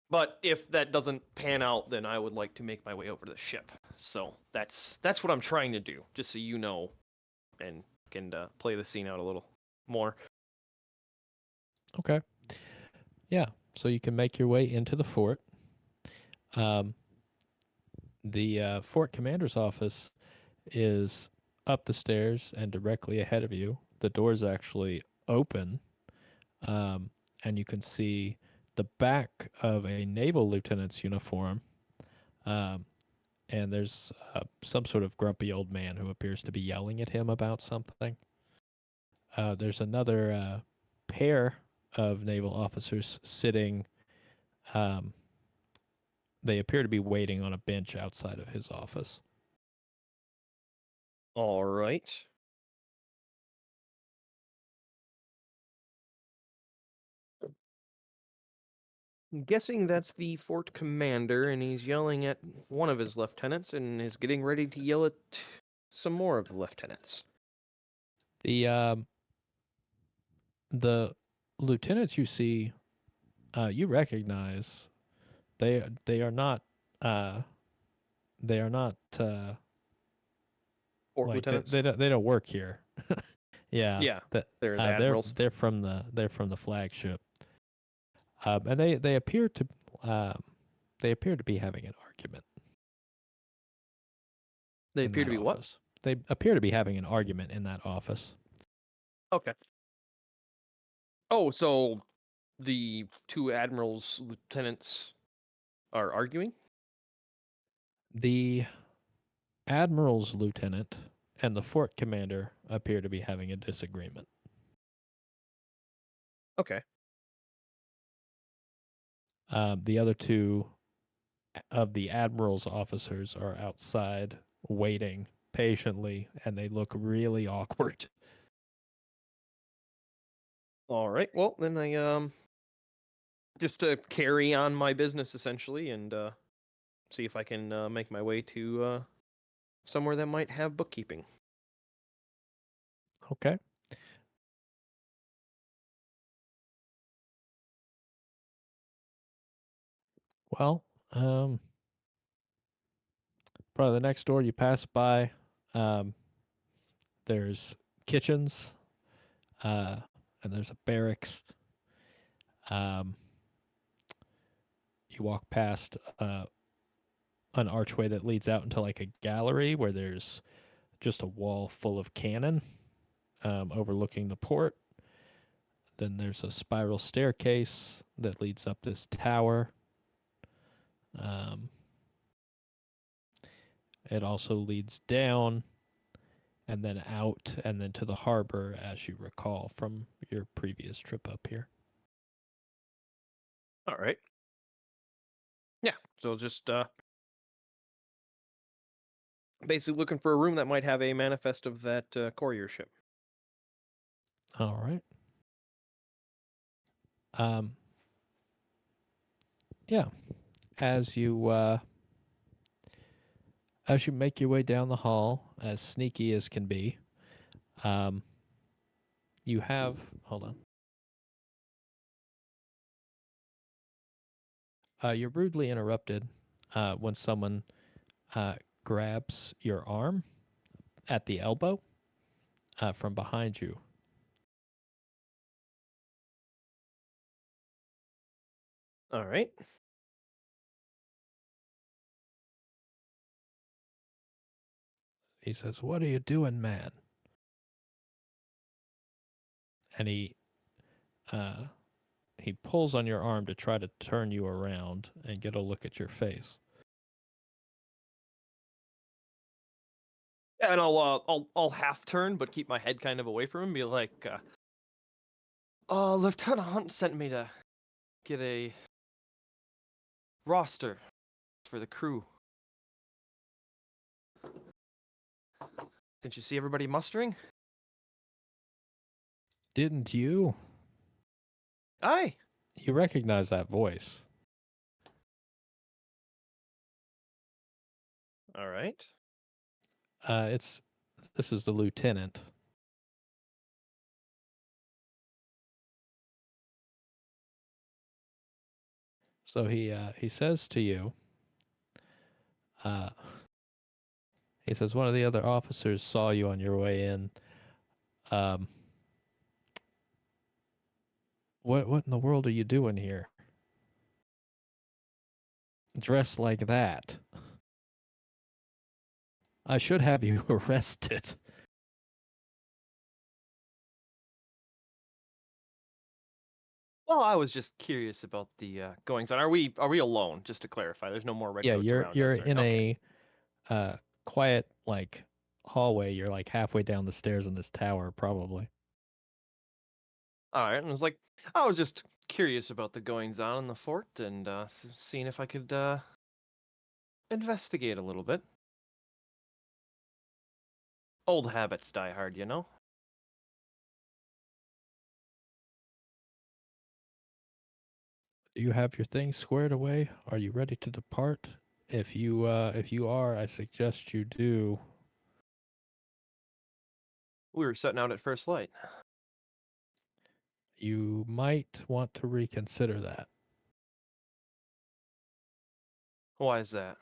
But if that doesn't pan out, then I would like to make my way over to the ship. So that's what I'm trying to do, just so you know, and can play the scene out a little more. Okay. Yeah, so you can make your way into the fort. The fort commander's office is up the stairs and directly ahead of you. The door's actually open, and you can see the back of a naval lieutenant's uniform. Um, and there's some sort of grumpy old man who appears to be yelling at him about something. There's another pair of naval officers sitting. Um, they appear to be waiting on a bench outside of his office. All right. I'm guessing that's the fort commander, and he's yelling at one of his lieutenants and is getting ready to yell at some more of the lieutenants. The lieutenants you see, you recognize. They are not. They are not. Fort Like lieutenants? they don't work here. Yeah, Yeah, they're the they're admirals. they're from the flagship, and they appear to um, they appear to be having an argument They in appear that to be what? office. They appear to be having an argument in that office. Okay. Oh, so the two admirals, lieutenants are arguing? The admiral's lieutenant and the fort commander appear to be having a disagreement. Okay. The other two of the admiral's officers are outside waiting patiently, and they look really awkward. All right. Well, then I just to carry on my business essentially and see if I can make my way to somewhere that might have bookkeeping. Okay. Well, probably the next door you pass by, um, there's kitchens, uh, and there's a barracks. Um, you walk past an archway that leads out into like a gallery where there's just a wall full of cannon overlooking the port. Then there's a spiral staircase that leads up this tower. Um, it also leads down and then out and then to the harbor, as you recall from your previous trip up here. All right. Yeah. So just basically looking for a room that might have a manifest of that courier ship. All right. Um, yeah. As you make your way down the hall, as sneaky as can be, um, you have hold on. You're rudely interrupted when someone grabs your arm at the elbow from behind you. All right. He says, "What are you doing, man?" And uh, he pulls on your arm to try to turn you around and get a look at your face. Yeah, and I'll half turn, but keep my head kind of away from him. Be like, Lieutenant Hunt sent me to get a roster for the crew. Didn't you see everybody mustering? Didn't you? Aye. You recognize that voice. All right. This is the lieutenant. So he says to you, he says, one of the other officers saw you on your way in. Um, what in the world are you doing here? Dressed like that. I should have you arrested. Well, I was just curious about the goings on. Are we alone? Just to clarify, there's no more Yeah, redcoats around you're us. Or... in Okay. a quiet like hallway. You're like halfway down the stairs in this tower, probably. All right. And I was just curious about the goings on in the fort and seeing if I could investigate a little bit. Old habits die hard, you know. Do you have your things squared away? Are you ready to depart? If you are, I suggest you do. We were setting out at first light. You might want to reconsider that. Why is that?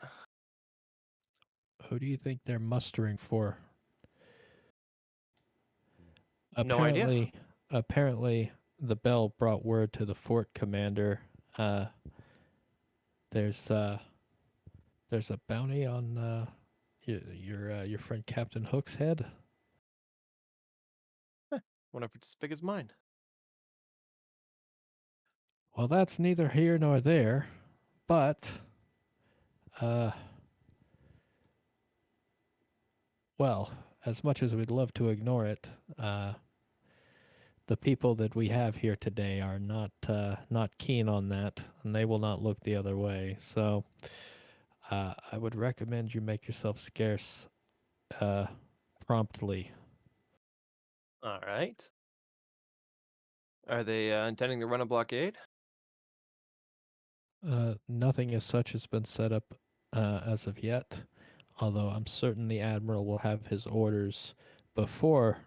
Who do you think they're mustering for? No idea. Apparently, the bell brought word to the fort commander. Uh, there's uh, there's a bounty on your friend Captain Hook's head. Wonder if it's as big as mine. Well, that's neither here nor there, but uh, well, as much as we'd love to ignore it, the people that we have here today are not keen on that, and they will not look the other way. So, I would recommend you make yourself scarce promptly. All right. Are they intending to run a blockade? Nothing as such has been set up as of yet, although I'm certain the admiral will have his orders before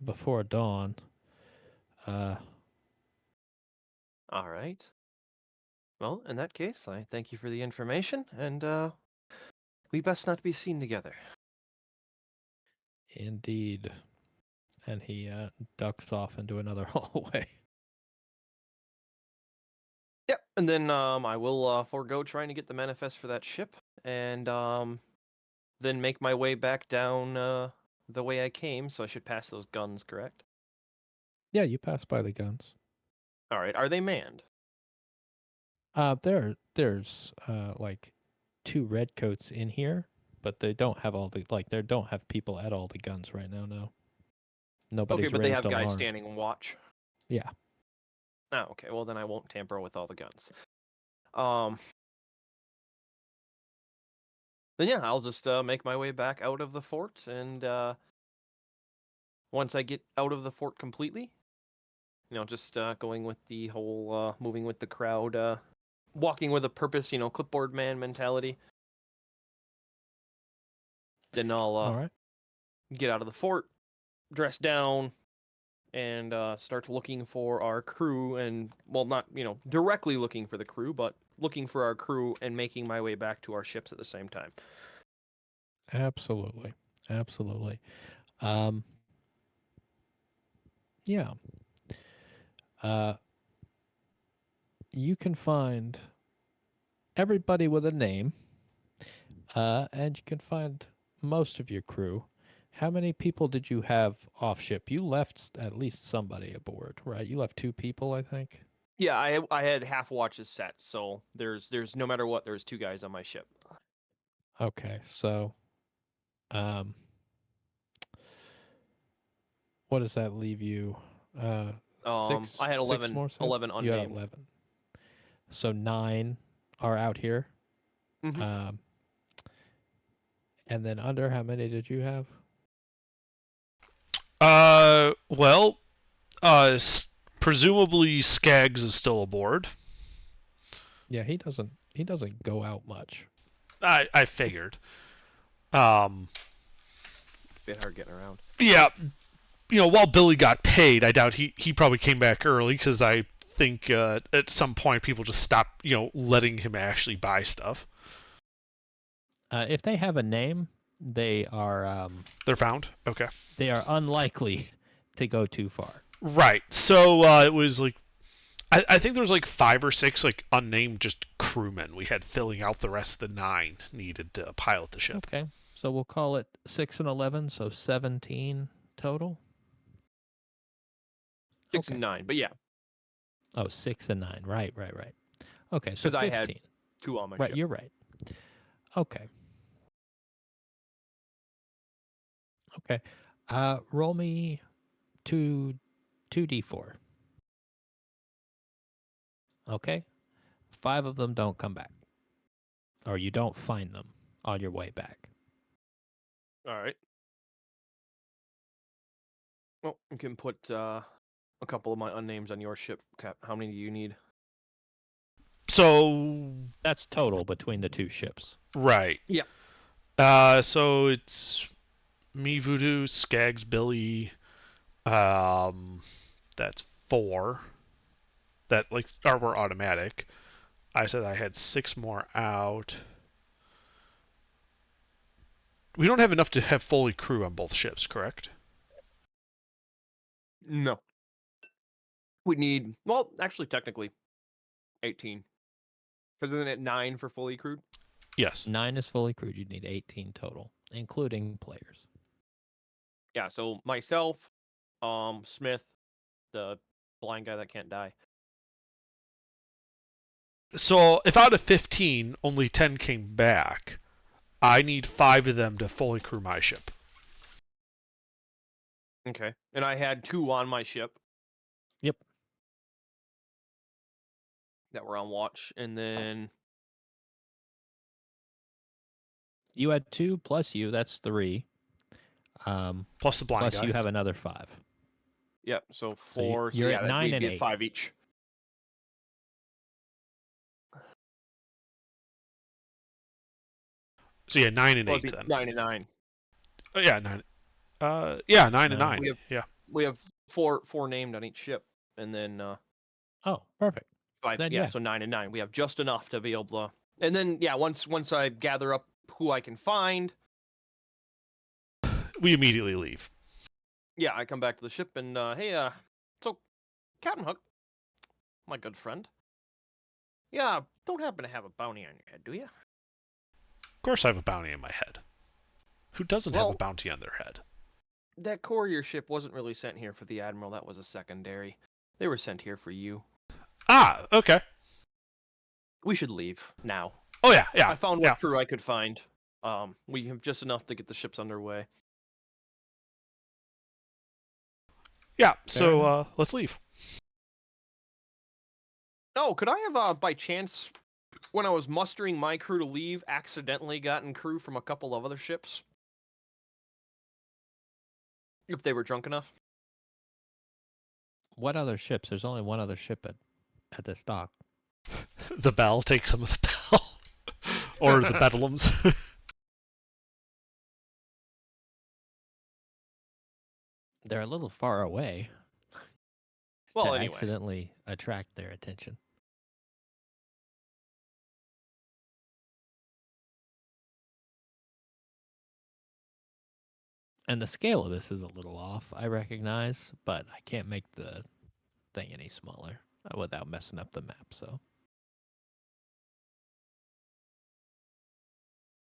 before dawn. Uh, All right. Well, in that case, I thank you for the information, and we best not be seen together. Indeed. And he ducks off into another hallway. Yep. And then I will forego trying to get the manifest for that ship, and then make my way back down the way I came. So I should pass those guns, correct? Yeah, you pass by the guns. All right. Are they manned? There's like two redcoats in here, but they don't have all the they don't have people at all the guns right now. No, Okay, nobody's but they raised have guys alarm. standing watch. Yeah. Oh, okay. Well, then I won't tamper with all the guns. Um. Then yeah, I'll just make my way back out of the fort, and once I get out of the fort completely, just going with the whole moving with the crowd, walking with a purpose, clipboard man mentality. Then I'll All right. get out of the fort, dress down, and start looking for our crew. And well, not directly looking for the crew, but looking for our crew and making my way back to our ships at the same time. Absolutely. Absolutely. Um. Yeah. Uh. you can find everybody with a name, and you can find most of your crew. How many people did you have off ship? You left at least somebody aboard, right? You left 2 people, I think. Yeah, I had half watches set, so there's no matter what, there's 2 guys on my ship. Okay, so um, what does that leave you? Six, I had six 11, more set. 11 You had unnamed. 11. So 9 are out here. Mhm. Um, and then under, how many did you have? Well, presumably Skaggs is still aboard. Yeah, he doesn't go out much. I figured. Um, Bit hard getting around. yeah, while Billy got paid, I doubt he probably came back early because I think at some point people just stopped, letting him actually buy stuff. If they have a name, they are They're found. Okay. unlikely to go too far. Right. So it was like I think there was like 5 or 6 like unnamed just crewmen we had filling out the rest of the 9 needed to pilot the ship. Okay, so we'll call it 6 and 11, so 17 total. 6 Okay. and 9, but yeah, Oh, 6 and 9. Right. Okay, so because I 15. had 2 on my Right, ship. you're right. Okay. Okay. Roll me 2d4. Okay. 5 of them don't come back, or you don't find them on your way back. All right. Well, you can put a couple of my unnames on your ship, Cap. How many do you need? So That's total between the 2 ships. right. Yeah. So it's me, Voodoo, Skaggs, Billy. That's 4. That like were automatic. I said I had 6 more out. We don't have enough to have fully crew on both ships, correct? No. We need, well, actually, technically, 18. Because isn't it 9 for fully crewed? Yes. 9 is fully crewed. You'd need 18 total, including players. Yeah, so myself, Smith, the blind guy that can't die. So if out of 15, only 10 came back, I need 5 of them to fully crew my ship. Okay. And I had 2 on my ship. Yep. That were on watch, and then You had 2 plus you, that's 3. Plus the blind Plus guy. you have another 5. yep, so So 4. So, you're yeah, at that 9 we'd and be at 8. 5 each. So yeah, 9 and Well, 8 it'd be then. 9 and 9. Oh, yeah, 9. Yeah, 9 and 9. We have Yeah. we have four named on each ship, and then Oh, perfect. 5. Then, Yeah, yeah. so 9 and 9. We have just enough to be able to. And then yeah, once I gather up who I can find, We immediately leave. yeah, I come back to the ship and hey, so Captain Hook, my good friend. Yeah, don't happen to have a bounty on your head, do you? Of course I have a bounty on my head. Who doesn't have a Well, bounty on their head? that courier ship wasn't really sent here for the Admiral. That was a secondary. They were sent here for you. Ah, okay. We should leave now. Oh yeah, yeah. I found yeah. what crew I could find. We have just enough to get the ships underway. Yeah, Fair so enough. let's leave. Oh, could I have, by chance, when I was mustering my crew to leave, accidentally gotten crew from a couple of other ships? If they were drunk enough? What other ships? There's only one other ship at this dock. The Bell, take some of the Bell. Or the Bedlams. They're a little far away Well, to anyway. accidentally attract their attention. And the scale of this is a little off, I recognize, but I can't make the thing any smaller. without messing up the map. So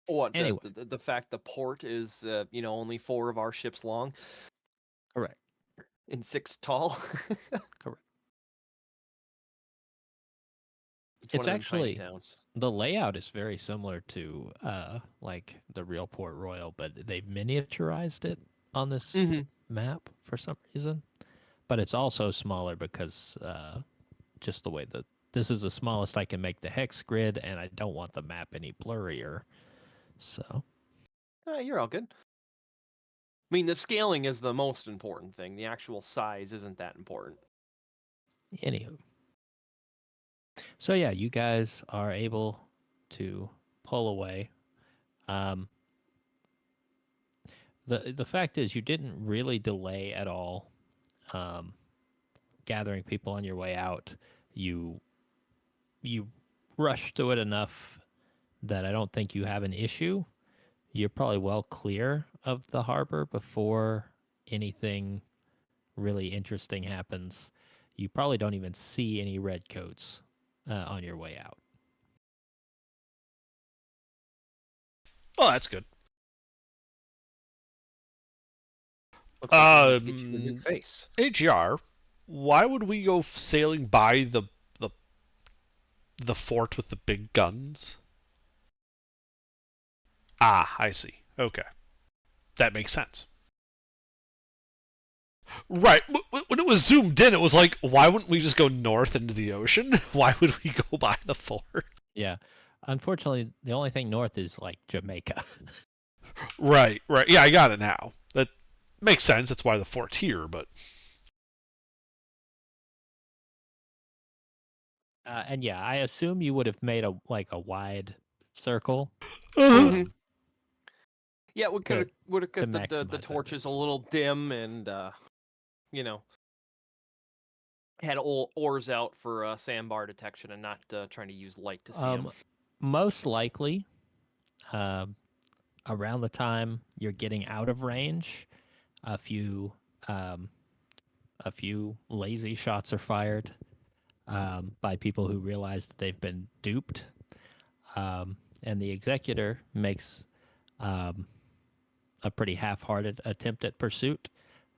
What anyway, the fact the port is only 4 of our ships long correct, and 6 tall. correct. It's one It's of them tiny actually towns. the layout is very similar to like the real Port Royal, but they've miniaturized it on this Mm-hmm. map for some reason. But it's also smaller because just the way that this is the smallest I can make the hex grid, and I don't want the map any blurrier. So You're all good. I mean, the scaling is the most important thing. The actual size isn't that important. anywho, so yeah, you guys are able to pull away. Um, the fact is, you didn't really delay at all. Um, gathering people on your way out, you you rushed through it enough that I don't think you have an issue. You're probably well clear of the harbor before anything really interesting happens. You probably don't even see any redcoats on your way out. Well, that's good. Looks like we need to get you a new face. AGR, why would we go sailing by the the fort with the big guns? Ah, I see. Okay, that makes sense. Right. When it was zoomed in, it was like, why wouldn't we just go north into the ocean? Why would we go by the fort? Yeah. Unfortunately, the only thing north is like Jamaica. Right, right. Yeah, I got it now. That makes sense. That's why the fort's here, but. And yeah, I assume you would have made a wide circle. Mhm. Um, Yeah, we to would have to got the maximize that torches a vision. little dim and you know had oars out for sandbar detection and not trying to use light to see them. Most likely, um, around the time you're getting out of range, a few um, a few lazy shots are fired by people who realize that they've been duped, and the executor makes um, a pretty half-hearted attempt at pursuit.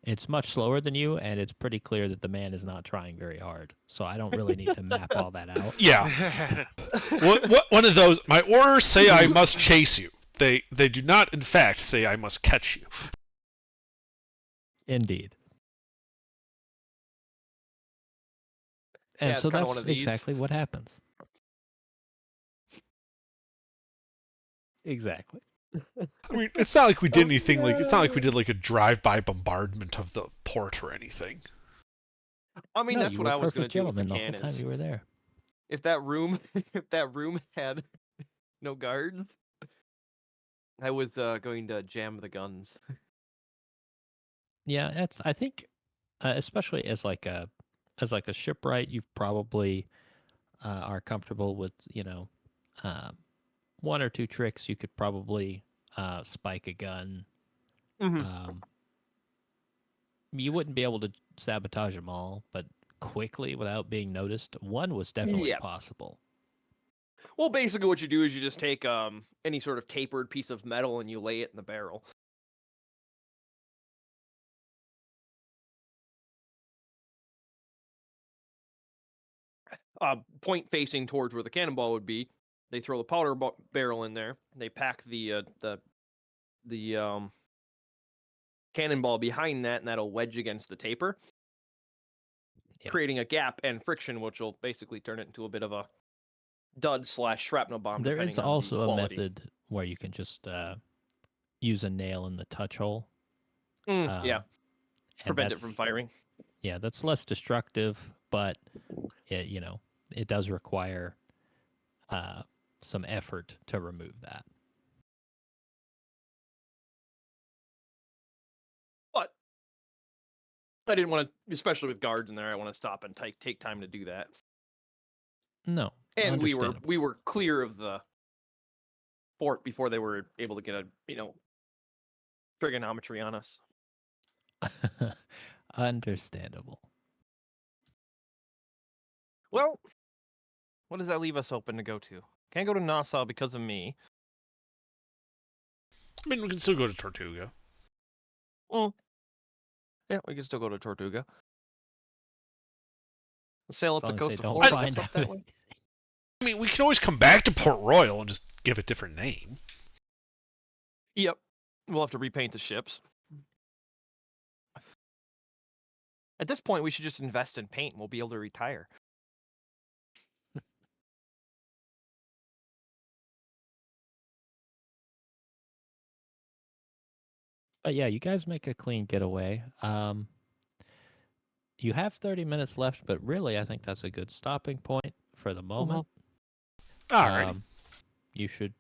It's much slower than you, and it's pretty clear that the man is not trying very hard. So I don't really need to map all that out. Yeah. What one of those? My orders say I must chase you. They do not, in fact, say I must catch you. Indeed. And Yeah, it's so kind of one that's of these. exactly what happens. Exactly. I mean, it's not like we did Oh, anything like it's not like we no. did like a drive-by bombardment of the port or anything. I mean, No, that's you what were I a was gonna perfect do with the gentleman the whole time cannons. you were there. If that room, if that room had no guards, I was going to jam the guns. Yeah, it's. I think, especially as like a shipwright, you probably are comfortable with um, one or two tricks. You could probably spike a gun. Mm-hmm. Um, you wouldn't be able to sabotage them all, but quickly without being noticed, one was definitely Yeah. possible. Well, basically, what you do is you just take any sort of tapered piece of metal and you lay it in the barrel. Point facing towards where the cannonball would be. They throw the powder barrel in there. They pack the cannonball behind that, and that'll wedge against the taper, Yeah. creating a gap and friction, which will basically turn it into a bit of a dud / shrapnel bomb, There is depending on the also a quality. method where you can just use a nail in the touch hole. Yeah, And prevent it from firing. yeah, that's less destructive, but it, it does require uh, some effort to remove that. But I didn't want to, especially with guards in there. I want to stop and take time to do that. No, And we understandable. were clear of the fort before they were able to get a trigonometry on us. Understandable. Well, what does that leave us open to go to? Can't go to Nassau because of me. I mean, we can still go to Tortuga. Well, yeah, we can still go to Tortuga. Sail up As the long as coast they of don't Florida. find What's up that out. way? I mean, we can always come back to Port Royal and just give a different name. Yep. We'll have to repaint the ships. At this point, we should just invest in paint and we'll be able to retire. But yeah, you guys make a clean getaway. You have 30 minutes left, but really, I think that's a good stopping point for the moment. Alrighty. You should,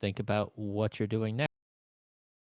think about what you're doing next.